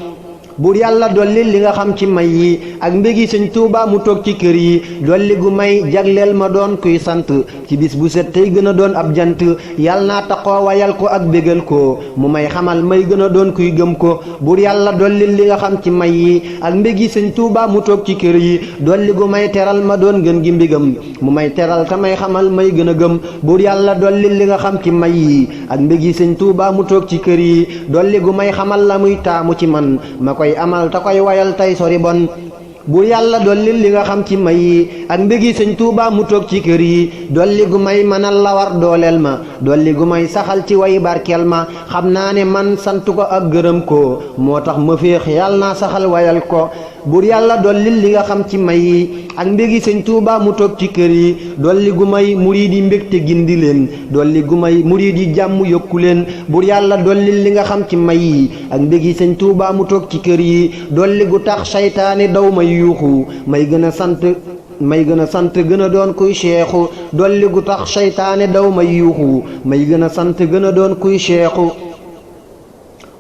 buur yàlla dollil li nga xam ci may yi ak mbégi sëñ Tuubaa mu toog ci kër yi dolli gu may jagleel ma doon kuy sant ci bis bu set tey gën a doon ab jant yàlla naa taxoo wayal ko ak bégal ko mu may xamal may gën a doon kuy gëm ko buur yàlla dollil li nga xam ci may yi ak mbégi sëñ Tuubaa mu toog ci kër yi dolli gu may teral ma doon gën gi mbégam mu may teral te may xamal may gën a gëm buur yàlla dollil li nga xam ci may yi ak mbégi sëñ Tuubaa mu toog ci kër yi dolli gu may xamal la muy taamu ci man ma koy amal ta koy wayal tey sori bon buur yàlla dollil li nga xam ci may yi ak mbégi sëñ Tuubaa mu toog ci kër yi dolli gu may manal la war dooleel ma dolli gu may saxal ci way barkeel ma xam naa ne man sant ko ak gërëm ko moo tax ma féex yàlla naa saxal wayal ko buur yàlla dollil li nga xam ci may yi ak mbégi sëñ Tuubaa mu toog ci kër yi dolli gu may murid yi mbégte gindi leen dolli gu may murid yi jàmm yokku leen buur yàlla dollil li nga xam ci may yi ak mbégi sëñ Tuubaa mu toog ci kër yi dolli gu tax saytaane daw may yuuxu may gën a sant gën a doon kuy seexu dolli gu tax saytaane daw may yuuxu may gën a sant gën a doon kuy seexu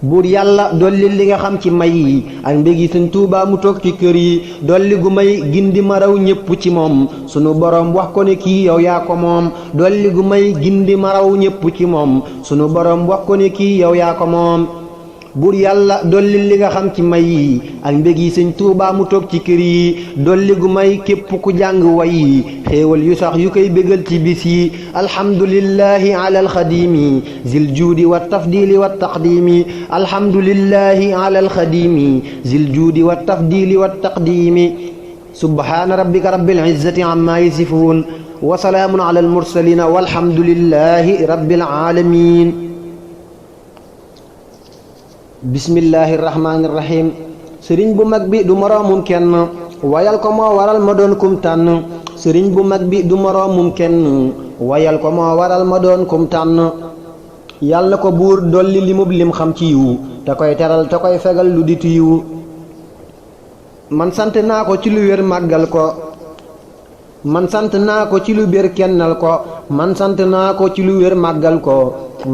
buur yàlla dolli li nga xam ci may yi ak mbégi sëñ Tuubaa mu toog ci kër yi dolli gu may gindi ma raw ñépp ci moom sunu boroom wax ko ne kii yow yaa ko moom dolli gu may gindi ma raw ñépp ci moom sunu boroom wax ko ne kii yow yaa ko moom buur yàlla dolli li nga xam ci may yi ak mbég yi sëñ Tuubaa mu toog ci kër yi dolli gu may képp ku jàng way yi xéewal yu sax yu koy bégal ci bis yi alhamdulillahi ala alxadimi zil juudi wa tafdili wa taqdimi alhamdulillahi ala alxadimi zil juudi wa tafdili wa taqdimi subhaana rabbika rabbil izzati amma yasifuun wa salaamun ala almursalin walhamdulillahi rabbil alamin bismillahi rahmaani rahim sëriñ bu mag bi du moroomum kenn wayal ko moo waral ma doon kum tànn sëriñ bu mag bi du moroomum kenn wayal ko moo waral ma doon kum tànn yàlla ko buur dolli limub lim xam ci yiwu te koy teral te koy fegal lu ditu yiwu man sant naa ko ci lu wér màggal ko man sant naa ko ci lu bér kennal ko man sant naa ko ci lu wér màggal ko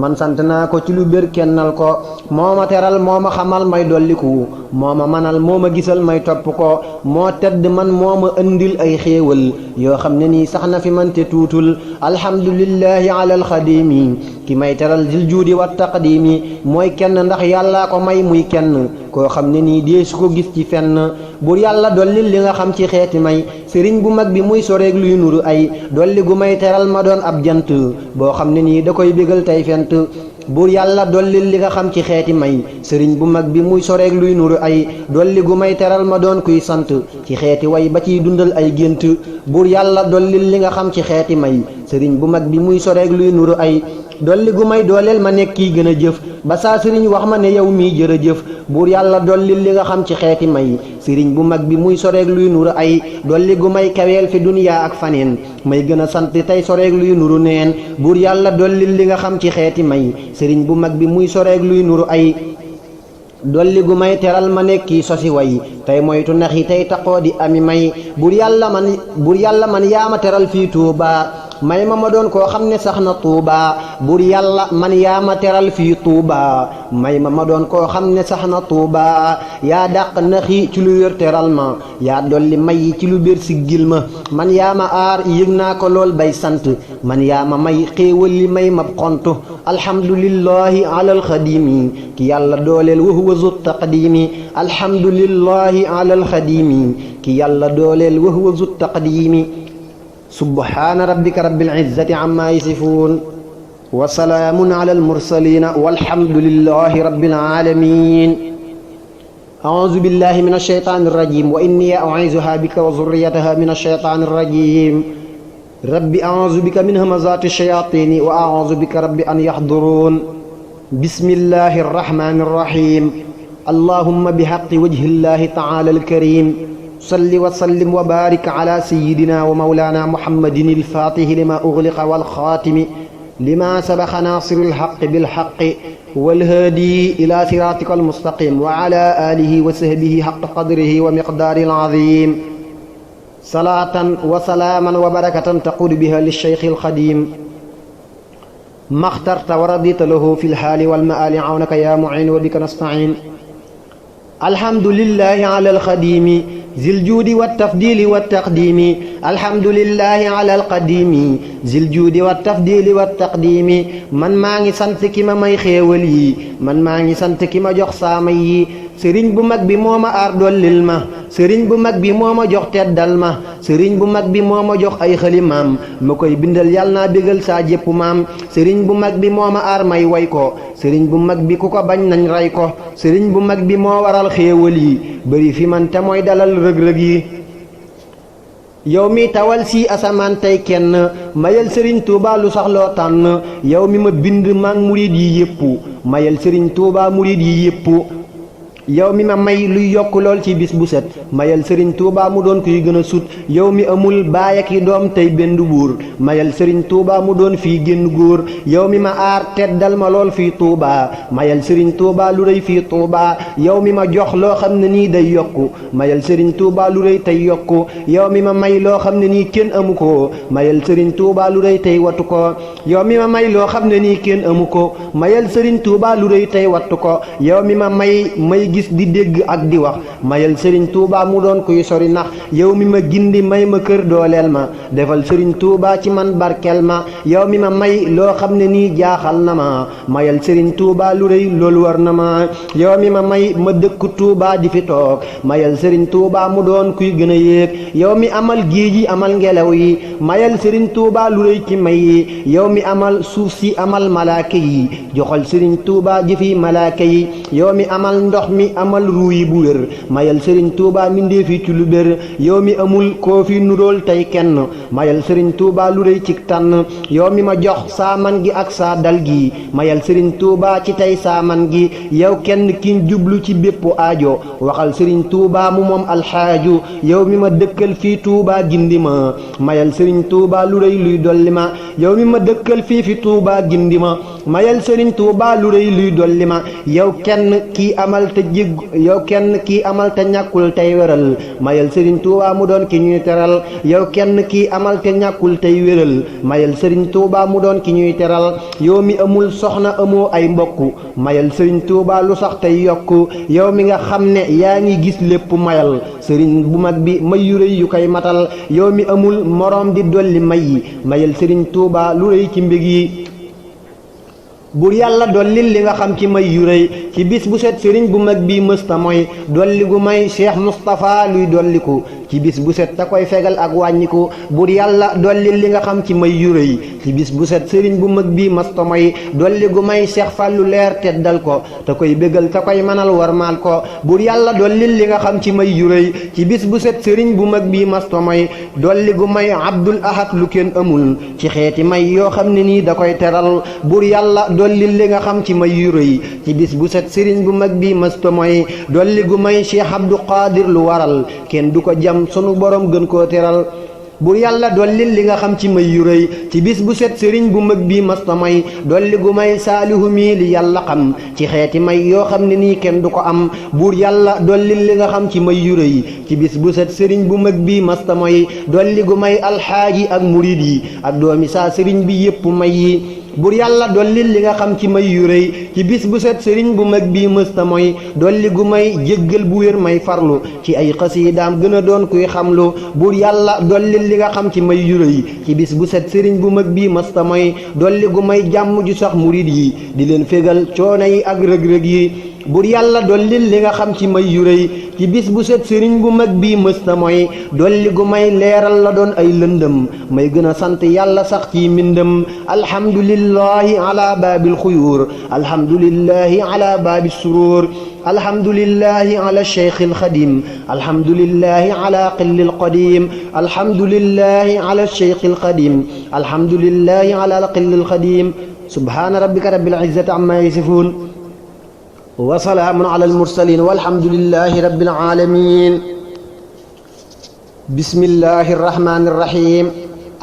man sant naa ko ci lu bér kennal ko moo ma teral moo ma xamal may dolliku moo ma manal moo ma gisal may topp ko moo tedd man moo ma ëndil ay xéewal yoo xam ne nii sax na fi man te tuutul alhamdulillahi ala alxadimi ki may teral zil juudi wa taqdimi mooy kenn ndax yàllaa ko may muy kenn koo xam ne nii dee su ko gis ci fenn buur yàlla dolli li nga xam ci xeeti may sëriñ bu mag bi muy soreeg luy nuru ay dolli gu may teral ma doon ab jant boo xam ne nii da koy bégal tey fent buur yàlla dolli li nga xam ci xeeti may sëriñ bu mag bi muy soreeg luy nuru ay dolli gu may teral ma doon kuy sant ci xeeti way ba ciy dundal ay gént buur yàlla dolli li nga xam ci xeeti may sëriñ bu mag bi muy soreeg luy nuru ay dolli gu may dooleel ma nekk kii gën a jëf ba saa sëriñ wax ma ne yow mii jërëjëf buur yàlla dolli li nga xam ci xeeti may sëriñ bu mag bi muy soreeg luy nuru ay dolli gu may kaweel fi duniyaa ak faneen may gën a sant tey soreeg luy nuru neen buur yàlla dolli li nga xam ci xeeti may sëriñ bu mag bi muy soreeg luy nuru ay dolli gu may teral ma nekki sosi way tey moytu nax yi tey taqoo di ami may buur yàlla man yaa ma teral fii Tuubaa may ma doon koo xam ne sax na Tuubaa buur yàlla man yaa ma teral fii Tuubaa may ma doon koo xam ne sax na Tuubaa yaa dàq naxi ci lu wér teral ma yaa dolli may ci lu bér siggil ma man yaa ma aar yëg naa ko lool bay sant man yaa ma may xéewal li may ma xontu alhamdulillahi ala alxadimi ki yàlla dooleel wa huwa zu taqdimi alhamdulillahi ala alxadimi ki yàlla dooleel wa huwa zu taqdimi subhaana rabbika rabbil izzati amma yasifuun wa salaamun ala almursalin walhamdulillahi rabbil alamin a'uuzu billahi min ashaytaani rajim wa inni u'iizuha bika wa zurriyataha min ashaytaani rajim rabbi a'uuzu bika min hamazaati shayaatiini wa a'uuzu bika rabbi an yahduruun bismillahi arrahmaani arrahiim allahumma bihaqqi wajhillahi ta'aala alkariim salli wa sallim wa baarik ala sayyidina wa mawlaana muhammadin al-faatihi limaa ughliqa wal xaatimi limaa sabaqa naasiril haqqi bil haqqi wal haadi ilaa siraatikal mustaqiim wa ala aalihi wa sahbihi haqqa qadrihi wa miqdaaril aziim salaatan wa salaaman wa barakatan taquudu bihaa lish-shaykhil xadiim maxtarta wa radita lahu fil haali wal ma'aali awnaka yaa mu'iin wa bika nasta'iin alhamdulillahi ala alxadimi zil juudi wa tafdili wa taqdimi alhamdulillahi ala alqadimi zil juudi wa tafdili wa taqdimi man maa ngi sant ki ma may xéewal yi man maa ngi sant ki ma jox saama yi sëriñ bu mag bi moo ma aar dollil ma sëriñ bu mag bi moo ma jox teddal ma sëriñ bu mag bi moo ma jox ay xalimaam ma koy bindal yàlla naa bégal saa jépp maam sëriñ bu mag bi moo ma aar may way ko sëriñ bu mag bi ku ko bañ nañ rey ko sëriñ bu mag bi moo waral xéewal yi bëri fi man te mooy dalal rëg-rëg yi yow mi tawal si asamaan tey kenn mayal sëriñ Tuubaa lu sax loo tànn yow mi ma bind maag murid yi yépp mayal sëriñ Tuubaa murid yi yépp yow mi ma may luy yokk lool ci bis bu set mayal sëriñ Tuubaa mu doon kuy gën a sut yow mi amul baay ak i doom tey benn buur mayal sëriñ Tuubaa mu doon fii génn góor yow mi ma aar teddal ma lool fii Tuubaa mayal sëriñ Tuubaa lu rëy fii Tuubaa yow mi ma jox loo xam ne nii day yokku mayal sëriñ Tuubaa lu rëy tey yokku yow mi ma may loo xam ne nii kenn amu ko mayal sëriñ Tuubaa lu rëy tey wattu ko yow mi ma may loo xam ne nii kenn amu ko mayal sëriñ Tuubaa lu rëy tey wattu ko yow mi ma may gis di dégg ak di wax mayal sëriñ Tuubaa mu doon kuy sori nax yow mi ma gindi may ma kër dooleel ma defal sëriñ Tuubaa ci man barkel ma yow mi ma may loo xam ne nii jaaxal na ma mayal sëriñ Tuubaa lu rëy loolu war na ma yow mi ma may ma dëkk Tuubaa di fi toog mayal sëriñ Tuubaa mu doon kuy gën a yéeg yow mi amal géej yi amal ngelaw yi mayal sëriñ Tuubaa lu rëy ci may yi yow mi amal suuf si amal malaaka yi joxal sëriñ Tuubaa jëfi malaaka yi yow mi amal ndox mi amal ruuyi bu wér mayal sëriñ Tuubaa mindee fi ci lu bér yow mi amul koo fi nuróol tey kenn mayal sëriñ Tuubaa lu rëy ci tànn yow mi ma jox saa man gi ak saa dal gi mayal sëriñ Tuubaa ci tey saa man gi yow kenn kiñ jublu ci bépp aajo waxal sëriñ Tuubaa mu moom alxaaju yow mi ma dëkkal fii Tuubaa gindi ma mayal sëriñ Tuubaa lu rëy luy dolli ma yow mi ma dëkkal fii fi Tuubaa gindi ma mayal sëriñ Tuubaa lu rëy luy dolli ma yow kenn kii amal te yow kenn kii amal te ñàkkul tey wéral mayal sëriñ Tuubaa mu doon ki ñuy teral yow kenn kii amal te ñàkkul tey wéral mayal sëriñ Tuubaa mu doon ki ñuy teral yow mi amul soxna amoo ay mbokk mayal sëriñ Tuubaa lu sax tey yokku yow mi nga xam ne yaa ngi gis lépp mayal sëriñ bu mag bi may yu rëy yu koy matal yow mi amul moroom di dolli may yi mayal sëriñ Tuubaa lu rëy ci mbég yi bur yàlla dollil li nga xam ci may yu rëy ci bis bu set sëriñ bu mag bi mësta mooy dolli gu may Cheikh Moustapha luy dolliku ci bis bu set te koy fegal ak wàññiku bur yàlla dollil li nga xam ci may yu rëy ci bis bu set sëriñ bu mag bi mësta mooy dolli gu may Cheikh Fàllu leer teddal ko te koy bégal te koy manal warmaal ko bur yàlla dollil li nga xam ci may yu rëy ci bis bu set sëriñ bu mag bi mësta mooy dolli gu may Abdul Ahad lu kenn amul ci xeeti may yoo xam ne nii da koy teral bur yàlla dollil li nga xam ci may yu rëy ci bis bu set sëriñ bu mag bi mësta mooy dolli gu may Cheikh Abdou Qadir lu waral kenn du ko jam sunu borom gën koo teral bur yàlla dollil li nga xam ci may yu rëy ci bis bu set sëriñ bu mag bi mësta mooy dolli gu may saalihu mii li yàlla xam ci xeeti may yoo xam ne nii kenn du ko am bur yàlla dollil li nga xam ci may yu rëy ci bis bu set sëriñ bu mag bi mësta mooy dolli gu may alxaaji ak murid yi ak doomi saa sëriñ bi yépp may yi bur yàlla dollil li nga xam ci may yu rëy ci bis bu set sëriñ bu mag bi mësta mooy dolli gu may jéggal bu wér may farlu ci ay xasiidaam gën a doon kuy xamlu bur yàlla dollil li nga xam ci may yu rëy ci bis bu set sëriñ bu mag bi mësta mooy dolli gu may jàmm ju sax murid yi di leen fégal coono yi ak rëg-rëg yi bur yàlla dollil li nga xam ci may yu rëy ci bis bu set sëriñ bu mag bi mësta mooy dolli gu may leeral la doon ay lëndëm may gën a sant yàlla sax ci mbindam alhamdulillahi ala baabil xuyuur alhamdulillahi ala baabil suruur alhamdulillahi ala cheikhil xadim alhamdulillahi ala qillil qadim alhamdulillahi ala cheikhil xadim alhamdulillahi ala qillil qadim subhaana rabbika rabbil izzati amma yasifuun wa salaamun ala al-mursaliin walhamdulillahi rabbil aalamiin bismillahi rahmaani rahiim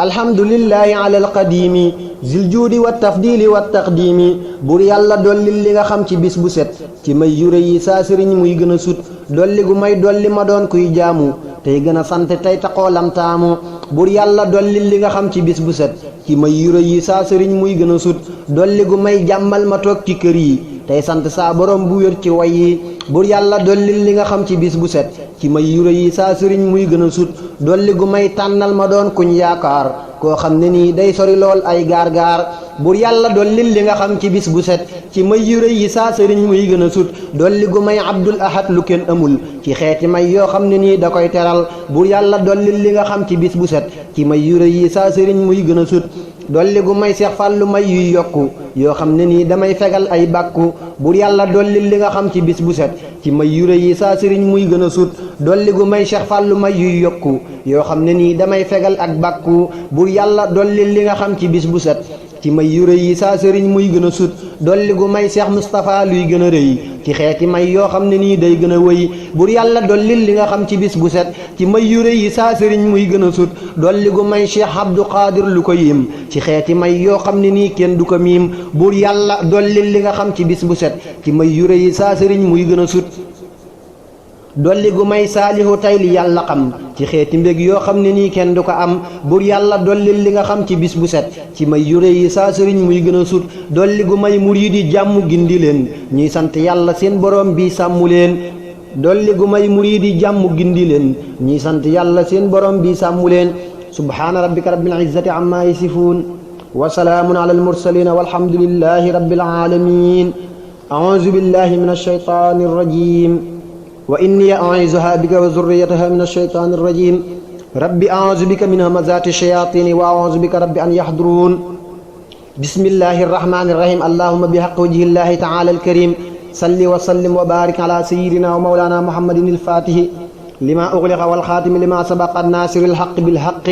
alhamdulillahi ala al-qadiimi zil juudi wa tafdiili wa taqdiimi bur yàlla dollil li nga xam ci bis bu set ci may yu rëy yi saa sëriñ muy gën a sut dolli gu may dolli ma doon kuy jaamu tey gën a sant tey taxoo lamtaamu bur yàlla dollil li nga xam ci bis bu set ci may yu rëy yi saa sëriñ muy gën a sut dolli gu may jàmmal ma toog ci kër yi tey sant saa borom bu wér ci way yi bur yàlla dollil li nga xam ci bis bu set ci may yu rëy yi saa sëriñ muy gën a sut dolli gu may tànnal ma doon kuñ yaakaar koo xam ne nii day sori lool ay gaar-gaar bur yàlla dollil li nga xam ci bis bu set ci may yu rëy yi saa sëriñ muy gën a sut dolli gu may Abdul Ahad lu kenn amul ci xeeti may yoo xam ne nii da koy teral bur yàlla dollil li nga xam ci bis bu set ci may yu rëy yi saa sëriñ muy gën a sut dolli gu may Seex Fàllu may yuy yokku yoo xam ne nii damay fegal ay bàkku bur yàlla dollil li nga xam ci bis bu set ci may yu rëy yi saa sëriñ muy gën a sut dolli gu may Seex Fàllu may yuy yokku yoo xam ne nii damay fegal ak bàkku bur yàlla dollil li nga xam ci bis bu set ci may yu rëy yi saa sëriñ muy gën a sut dolli gu may Cheikh Moustapha luy gën a rëy ci xeeti may yoo xam ne nii day gën a wëy bur yàlla dollil li nga xam ci bis bu set ci may yu rëy yi saa sëriñ muy gën a sut dolli gu may Cheikh Abdou Qadir lu ko yim ci xeeti may yoo xam ne nii kenn du ko miim bur yàlla dollil li nga xam ci bis bu set ci may yu rëy yi saa sëriñ muy gën a sut dolli gu may saalihu tay li yàlla xam ci xeeti mbég yoo xam ne nii kenn du ko am bur yàlla dollil li nga xam ci bis bu set ci may yu rëy yi saa sëriñ muy gën a sut dolli gu may muriidi jàmm gindi leen ñuy sant yàlla seen borom bi sàmmu leen dolli gu may muriidi jàmm gindi leen ñuy sant yàlla seen borom bi sàmmu leen subhaana rabbika rabbil izzati amma yasifuun wa salaamun ala al mursaliin walhamdulillahi rabbil aalamiin a'uuzu billahi min ash-shaytaani rrajiim وإني أعيذها بك وذريتها من الشيطان الرجيم رب أعوذ بك من همزات الشياطين وأعوذ بك رب أن يحضرون بسم الله الرحمن الرحيم اللهم بحق وجه الله تعالى الكريم صل وسلم وبارك على سيدنا ومولانا محمد الفاتح لما أغلق والخاتم لما سبق الناصر الحق بالحق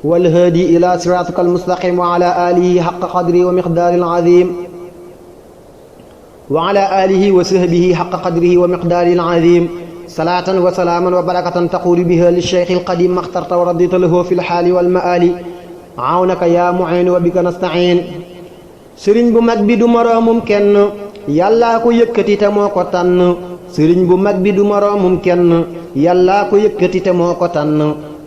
والهادي إلى صراطك المستقيم وعلى آله حق قدره ومقدار العظيم وعلى آله وصحبه حق قدره ومقداره العظيم صلاة وسلاما وبركة تقول بها للشيخ القديم ما اخترت ورديت له في الحال والمآل عونك يا معين وبك نستعين sëriñ bu mag bi du moroomum kenn yàllaa ko yëkkati te moo ko tànn sëriñ bu mag bi du moroomum kenn yàllaa ko yëkkati te moo ko tànn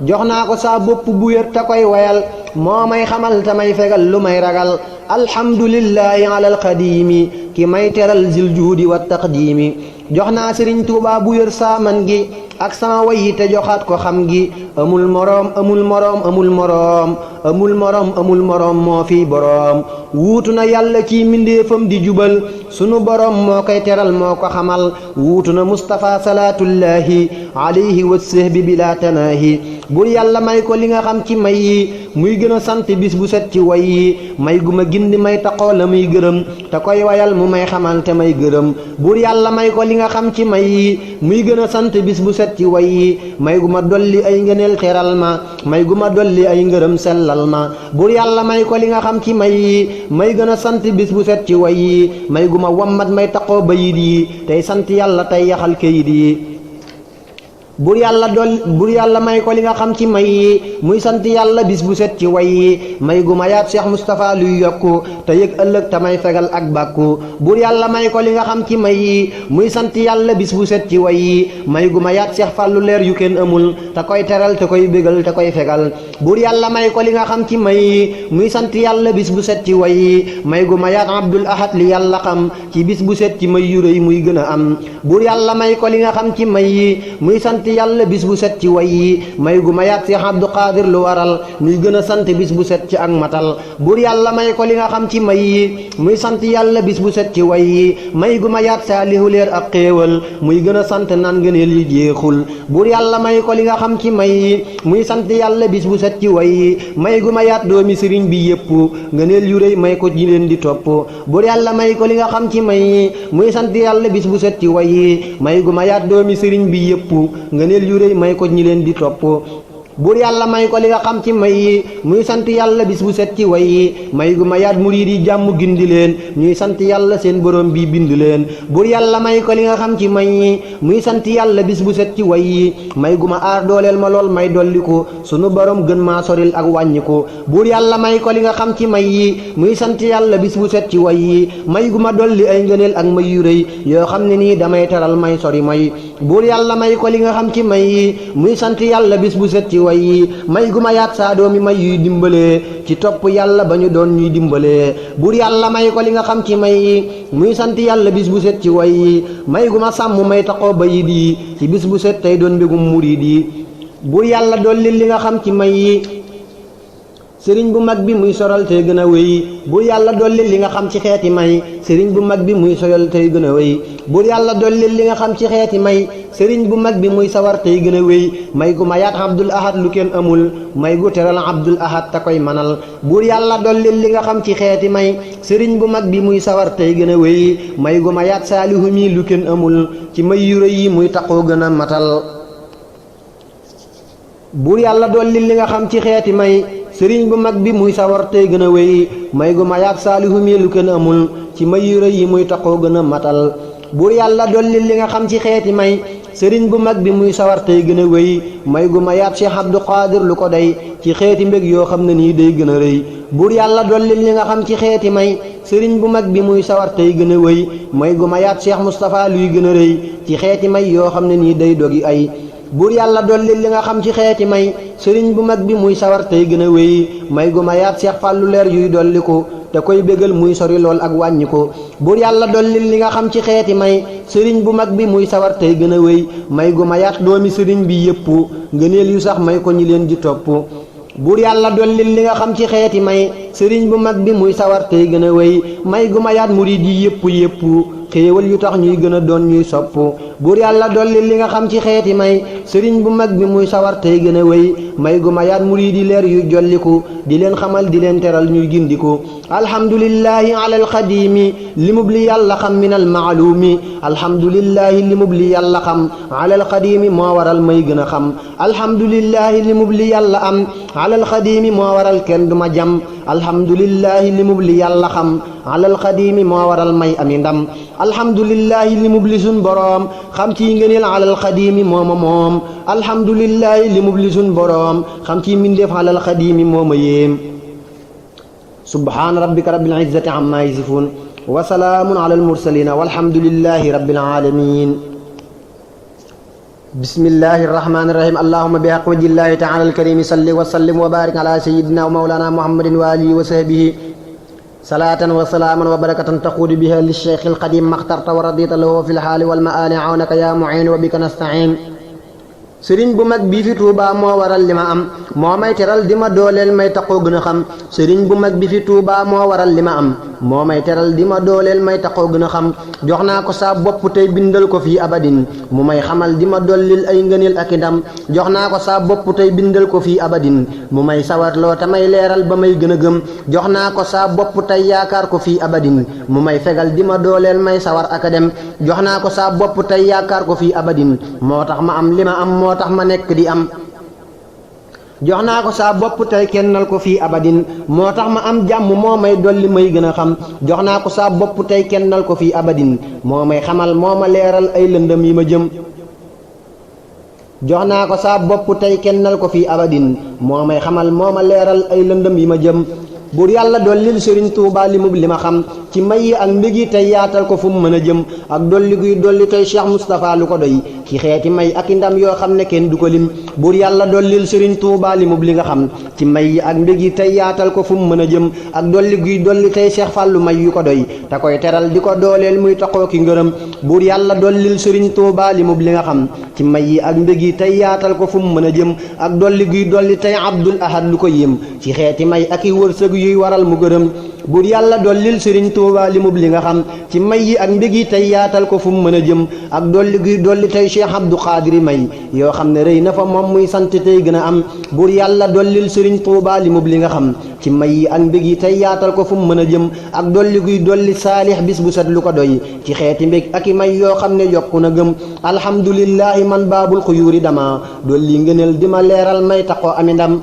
jox naa ko saa bopp bu wér te koy wayal moo may xamal te may fegal lu may ragal alhamdulillahi ala alqadimi ki may teral zil juudi wa taqdimi jox naa sëriñ Tuubaa bu wér saaman gi ak sama wayi te joxaat ko xam gi amul moroom amul moroom amul moroom amul moroom amul moroom moo fi boroom wuutu na yàlla ci mbindéefam di jubal sunu boroom moo koy teral moo ko xamal wuutu na Mustafa salaatullahi alayhi wa sahbi bila tanaahi bur yàlla may ko li nga xam ci may yi muy gën a sant bis bu set ci way yi may gu ma gindi may taxoo la muy gërëm te koy wayal mu may xamal te may gërëm bur yàlla may ko li nga xam ci may yi muy gën a sant bis bu set ci way yi may gu ma dolli ay ngëneel teral ma may gu ma dolli ay ngërëm sellal ma bur yàlla may ko li nga xam ci may yi may gën a sant bis bu set ci way yi may gu ma wammat may taxoo bayit yi tey sant yàlla tey yaxal kayit yi bur yàlla may ko li nga xam ci may yi muy sant yàlla bis bu set ci way yi may gu ma yaat Cheikh Moustapha luy yokku te yëg ëllëg te may fegal ak bàkku bur yàlla may ko li nga xam ci may yi muy sant yàlla bis bu set ci way yi may gu ma yaat Cheikh Fàllu leer yu kenn amul te koy teral te koy bégal te koy fegal bur yàlla may ko li nga xam ci may yi muy sant yàlla bis bu set ci way yi may gu ma yaat Abdul Ahad li yàlla xam ci bis bu set ci may yu rëy muy gën a am bur yàlla may ko li nga xam ci may yi muy sant yàlla bis bu set ci way yi may gu ma yaat Cheikh Abdou Qadir lu waral muy gën a sant bis bu set ci ak matal bur yàlla may ko li nga xam ci may yi muy sant yàlla bis bu set ci way yi may gu ma yaat saalihu leer ak xéewal muy gën a sant naan ngëneel yi jeexul bur yàlla may ko li nga xam ci may yi muy sant yàlla bis bu set ci way yi may gu ma yaat doomi sëriñ bi yépp ngëneel yu rëy may ko ñi leen di topp bur yàlla may ko li nga xam ci may yi muy sant yàlla bis bu set ci way yi may gu ma yaat doomi sëriñ bi yépp ngëneel yu rëy may ko ñi leen di topp bur yàlla may ko li nga xam ci may yi muy sant yàlla bis bu set ci way yi may gu ma yaat muriid yi jàmm gindi leen ñuy sant yàlla seen borom bi bind leen bur yàlla may ko li nga xam ci may yi muy sant yàlla bis bu set ci way yi may gu ma aar dooleel ma lool may dolliku sunu borom gën maa soril ak wàññiku bur yàlla may ko li nga xam ci may yi muy sant yàlla bis bu set ci way yi may gu ma dolli ay ngëneel ak may yu rëy yoo xam ne nii damay teral may sori may bur yàlla may ko li nga xam ci may yi muy sant yàlla bis bu set ci way yi may gu ma yaat saa doomi may yuy dimbalee ci topp yàlla ba ñu doon ñuy dimbalee bur yàlla may ko li nga xam ci may yi muy sant yàlla bis bu set ci way yi may gu ma sàmm may taxoo bayit yi ci bis bu set tey doon mbégum muriid yi bur yàlla dolli li nga xam ci may yi sëriñ bu mag bi muy soral tey gën a wéy bur yàlla dolli li nga xam ci xeeti may sëriñ bu mag bi muy soral tey gën a wéy bur yàlla dolli li nga xam ci xeeti may sëriñ bu mag bi muy sawar tey gën a wéy may gu ma yaat Abdul Ahad lu kenn amul may gu teral Abdul Ahad te koy manal bur yàlla dolli li nga xam ci xeeti may sëriñ bu mag bi muy sawar tey gën a wéy may gu ma yaat Saalihu mi lu kenn amul ci may yu rëy yi muy taxoo gën a matal bur yàlla dolli li nga xam ci xeeti may sëriñ bu mag bi muy sawar tey gën a wéy may gu ma yaag saalihu mi lu kenn amul ci may yu rëy yi muy taxoo gën a matal buur yàlla dolli li nga xam ci xeeti may sëriñ bu mag bi muy sawar tey gën a wéy may gu ma yaag Cheikh Abdou Qadir lu ko day ci xeeti mbég yoo xam ne nii day gën a rëy buur yàlla dolli li nga xam ci xeeti may sëriñ bu mag bi muy sawar tey gën a wéy may gu ma yaag Cheikh Moustapha luy gën a rëy ci xeeti may yoo xam ne nii day dogi ay buur yàlla dolli li nga xam ci xeeti may sëriñ bu mag bi muy sawar tey gën a wéy may gu ma yaat Seex Fàllu leer yuy dolli ko te koy bégal muy sori lool ak wàññi ko buur yàlla dolli li nga xam ci xeeti may sëriñ bu mag bi muy sawar tey gën a wéy may gu ma yaat doomi sëriñ bi yépp ngëneel yu sax may ko ñi leen di topp buur yàlla dolli li nga xam ci xeeti may sëriñ bu mag bi muy sawar tey gën a wéy may gu ma yaat murid yi yépp xéewal yu tax ñuy gën a doon ñuy sopp buur yàlla dolli li nga xam ci xeeti may sëriñ bu mag bi muy sawar tey gën a wéy may gu ma yaat murid yi leer yu jolliku di leen xamal di leen teral ñuy gindiku alhamdulillahi ala alxadimi li mub li yàlla xam min almaalumi alhamdulillahi li mub li yàlla xam ala alxadimi moo waral may gën a xam alhamdulillahi li mub li yàlla am ala alxadimi moo waral kenn du ma jam alhamdulillahi li mub li yàlla xam ala alxadimi moo waral may ami ndam alhamdulillahi li mub li sun boroom xam ci ngëneel ala alxadimi mooma moom alhamdulillahi li mub li sun boroom xam ci mbindeef ala alxadimi mooma yéem subhaana rabbika rabbil izzati amma yasifun wa salaamun ala almursalin walhamdulillahi rabbil alamin bismillahi irrahmani irrahim allahuma bi haq wajillahi taala alkarimi salli wa sallim wa barik ala sayidina wa mawlana muhammadin wa alihi wa sahbihi salaatan wa salaaman wa barakatan taquudu biha licheikh alqadim maxtarta wa radita lahu fi lxaali walmaali awnaka ya muin wa bika nastain sëriñ bu mag bii fi Tuubaa moo waral li ma am moo may teral di ma dooleel may taxoo gën a xam sëriñ bu mag bi fi Tuubaa moo waral li ma am moo may teral di ma dooleel may taxoo gën a xam jox naa ko saa bopp tey bindal ko fii abadin mu may xamal di ma dollil ay ngëneel ak i ndam jox naa ko saa bopp tey bindal ko fii abadin mu may sawarloo te may leeral ba may gën a gëm jox naa ko saa bopp tey yaakaar ko fii abadin mu may fegal di ma dooleel may sawar ak a dem jox naa ko saa bopp tey yaakaar ko fii abadin moo tax ma am li ma am moo tax ma nekk di am jox naa ko saa bopp tey kennal ko fii abadin moo tax ma am jàmm moo may dolli may gën a xam jox naa ko saa bopp tey kennal ko fii abadin moo may xamal moo ma leeral ay lëndëm yi ma jëm jox naa ko saa bopp tey kennal ko fii abadin moo may xamal moo ma leeral ay lëndëm yi ma jëm buur yàlla dollil sëriñ Tuubaa li mub li ma xam ci may yi ak mbég yi tey yaatal ko fu mu mën a jëm ak dolli guy dolli tey Cheikh Moustapha lu ko doy ci xeeti may ak i ndam yoo xam ne kenn du ko lim buur yàlla dollil sëriñ Tuubaa li mub li nga xam ci may yi ak mbég yi tey yaatal ko fu mu mën a jëm ak dolli guy dolli tey Cheikh Fàllu may yu ko doy te koy teral di ko dooleel muy taxoo ki ngërëm buur yàlla dollil sëriñ Tuubaa li mub li nga xam ci may yi ak mbég yi tey yaatal ko fu mu mën a jëm ak dolli guy dolli tey Abdul Ahad lu ko yëm ci xeeti may ak i wërsëg yuy waral mu gërëm buur yàlla dollil sëriñ Tuubaa li mub li nga xam ci may yi ak mbég yi tey yaatal ko fu mu mën a jëm ak dolli guy dolli tey Cheikh Abdou Qadir may yoo xam ne rëy na fa moom muy sant tey gën a am buur yàlla dollil sëriñ Tuubaa li mub li nga xam ci may yi ak mbég yi tey yaatal ko fu mu mën a jëm ak dolli guy dolli saalix bis bu set lu ko doy ci xeeti mbég ak i may yoo xam ne yokku na gëm alhamdulillahi man baabul xuyuuri dama dolli ngëneel di ma leeral may taxoo ami ndam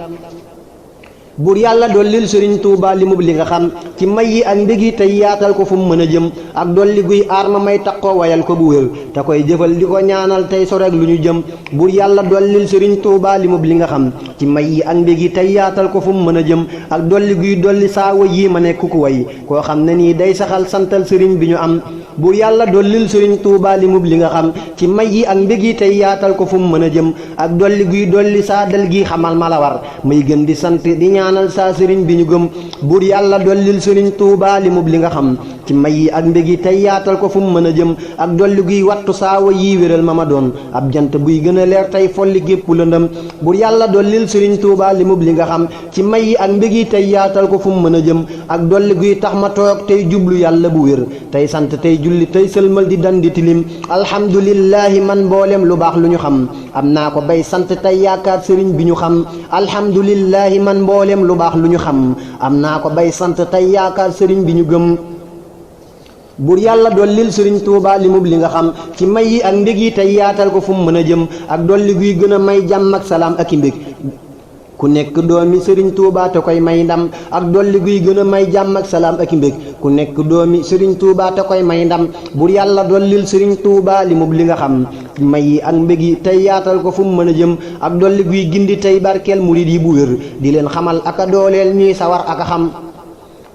buur yàlla dollil sëriñ Tuubaa li mub li nga xam ci may yi ak mbég yi tey yaatal ko fu mu mën a jëm ak dolli guy aar ma may taxoo wayal ko bu wér te koy jëfal di ko ñaanal tey sorek lu ñu jëm buur yàlla dollil sëriñ Tuubaa li mub li nga xam ci may yi ak mbég yi tey yaatal ko fu mu mën a jëm ak dolli guy dolli saa way yi ma nekk ku way koo xam ne nii day saxal santal sëriñ bi ñu am buur yàlla dollil sëriñ Tuubaa li mub li nga xam ci may yi ak mbég yi tey yaatal ko fu mu mën a jëm ak dolli guy dolli saa dal gi xamal ma la war may gën di sant di ñaanal saa sëriñ bi ñu gëm buur yàlla dollil sëriñ Tuubaa li mub li nga xam ci may yi ak mbég yi tey yaatal ko fu mu mën a jëm ak dolli guy wattu saawa yi wéral ma doon ab jant buy gën a leer tey folli gépp lëndëm buur yàlla dollil sëriñ Tuubaa li mub li nga xam ci may yi ak mbég yi tey yaatal ko fu mu mën a jëm ak dolli guy tax ma toog tey jublu yàlla bu wér tey sant tey julli tey sëlmal di dandi tilim alhamdulillahi man mboolem lu baax lu ñu xam am naa ko bay sant tey yaakaar sëriñ bi ñu xam alhamdulillahi man mboolem lu baax lu ñu xam am naa ko bay sant tey yaakaar sëriñ bi ñu gëm buur yàlla dollil sëriñ Tuubaa li mub li nga xam ci may yi ak mbég yi tey yaatal ko fu mu mën a jëm ak dolli guy gën a may jàmm ak salaam ak i mbég ku nekk doomi sëriñ Tuuba te koy may ndam ak dolli guy gën a may jàmm ak salaam ak i mbég ku nekk doomi sëriñ Tuuba te koy may ndam bur yàlla dollil sëriñ Tuuba li mub li nga xam may yi ak mbég yi tey yaatal ko fu mu mën a jëm ak dolli guy gindi tey barkeel murid yi bu wér di leen xamal ak a dooleel ñuy sawar ak a xam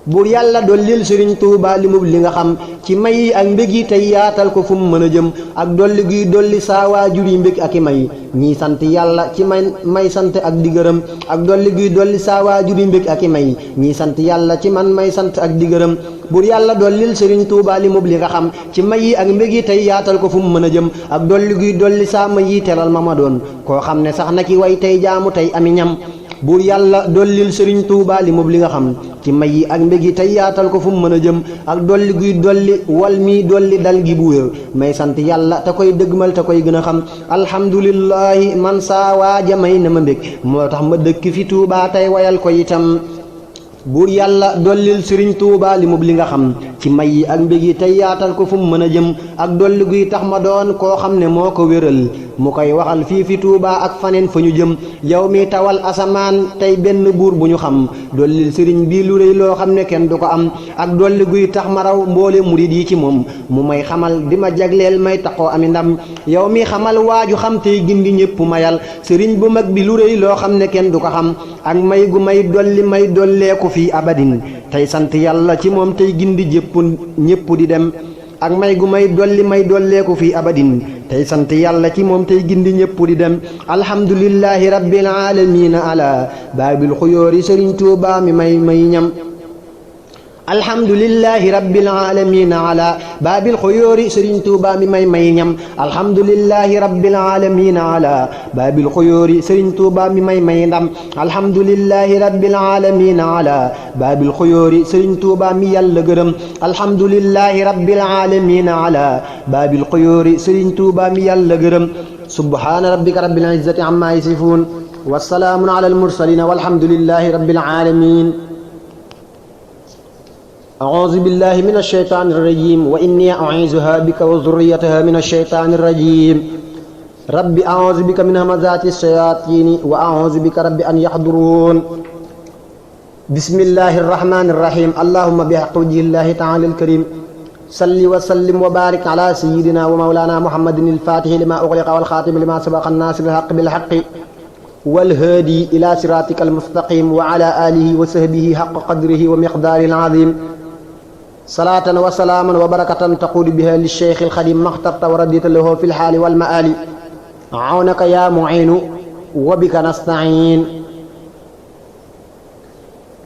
buur yàlla dollil sëriñ Tuuba li mub li nga xam ci may yi ak mbég yi tey yaatal ko fu mu mën a jëm ak dolli guy dolli saa waajur yi mbég ak i may ñii sant yàlla ci may sant ak di gërëm ak dolli guy dolli saa waajur yi mbég ak i may ñii sant yàlla ci man may sant ak di gërëm buur yàlla dollil sëriñ Tuuba li mub li nga xam ci may yi ak mbég yi tey yaatal ko fu mu mën a jëm ak dolli guy dolli saa may yi teral ma doon koo xam ne sax na ki way tey jaamu tey ami ñam buur yàlla dollil sëriñ Tuuba li mub li nga xam ci may yi ak mbég yi tey yaatal ko fu mu mën a jëm ak dolli guy dolli wal mi dolli dal gi bu wér may sant yàlla te koy dëggmal te koy gën a xam alhamdulillahi man saa waaja may na ma mbég moo tax ma dëkk fi Tuuba tey wayal ko itam buur yàlla dollil sëriñ Tuuba li mub li nga xam ci may yi ak mbég yi tey yaatal ko fu mu mën a jëm ak dolli guy tax ma doon koo xam ne moo ko wéral mu koy waxal fii fi Tuuba ak faneen fa ñu jëm yow mi tawal asamaan tey benn buur bu ñu xam dollil sëriñ bii lu rëy loo xam ne kenn du ko am ak dolli guy tax ma raw mboole murid yi ci moom mu may xamal di ma jagleel may taxoo ami ndam yow mi xamal waaju xam tey gindi ñépp mayal sëriñ bu mag bi lu rëy loo xam ne kenn du ko xam ak may gu may dolleeku fii abadin tey sant yàlla ci moom tey gindi ñépp di dem ak may gu may dolleeku fii abadin tey sant yàlla ci moom tey gindi ñépp di dem alhamdulillahi rabbil aalamiina ala baabil xuyóori sëriñ Tuuba mi may ñam alhamdulillahi rabbil aalamiina ala baabil xuyóori sëriñ Tuuba mi may ñam alhamdulillahi rabbil aalamiina ala baabil xuyóori sëriñ Tuuba mi may ndam alhamdulillahi rabbil aalamiina ala baabil xuyóori sëriñ Tuuba mi yàlla gërëm alhamdulillahi rabbil aalamiina ala baabil xuyóori sëriñ Tuuba mi yàlla gërëm subhaana rabbika rabbil izzati ammaa yasifuun wa salaamun alal mursaliin walhamdulillahi rabbil aalamiin أعوذ بالله من الشيطان الرجيم وإني أعيذها بك وذريتها من الشيطان الرجيم رب أعوذ بك من همزات الشياطين وأعوذ بك رب أن يحضرون بسم الله الرحمن الرحيم اللهم بحق وجه الله تعالى الكريم صل وسلم وبارك على سيدنا ومولانا محمد الفاتح لما أغلق والخاتم لما سبق الناصر الحق بالحق والهادي إلى صراطك المستقيم وعلى آله وصحبه حق قدره ومقداره العظيم صلاة وسلاما وبركة تقود بها للشيخ الخديم ما اخترت ورديت له في الحال والمآل عونك يا معين وبك نستعين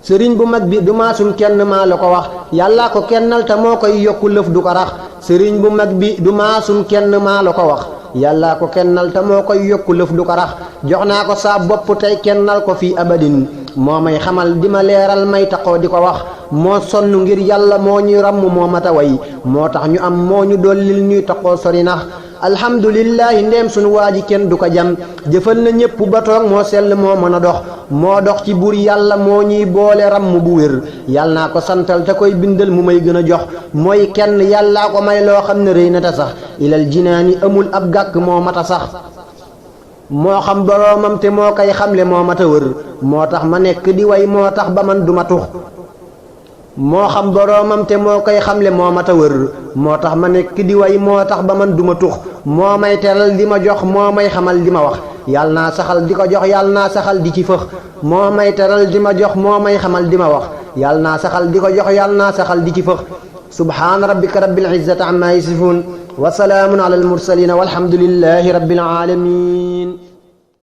sëriñ bu mag bi du maasum kenn maa la ko wax yàlla ko kennal te moo koy yokku lëf du ko rax sëriñ bu mag bi du maasum kenn maa la ko wax yàlla ko kennal te moo koy yokku lëf du ko rax jox naa ko saa bopp tey kennal ko fii abadin moo may xamal di ma leeral may taxoo di ko wax moo sonn ngir yàlla moo ñuy ràmm moo mata way moo tax ñu am moo ñu dollil ñuy taxoo sori nax alhamdulillahi ndeem sunu waa ji kenn du ko jam jëfal na ñépp ba toog moo sell moo mën a dox moo dox ci buur yàlla moo ñuy boole ràmm bu wér yàlla naa ko santal te koy bindal mu may gën a jox mooy kenn yàllaa ko may loo xam ne rëy na ta sax ilal jinaani amul ab gàkk moo mata sax moo xam boroomam te moo koy xamle moo mata wër moo tax ma nekk di way moo tax ba man duma tux moo xam boroomam te moo koy xamle moo mata wër moo tax ma nekk di way moo tax ba man duma tux moo may teral di ma jox moo may xamal di ma wax yàlla naa saxal di ko jox yàlla naa saxal di ci fëx moo may teral di ma jox moo may xamal di ma wax yàlla naa saxal di ko jox yàlla naa saxal di ci fëx subhaana rabbika rabbil izzati ammaa yasifuun wa salaamun alal mursaliin walhamdulillahi rabbil aalamiin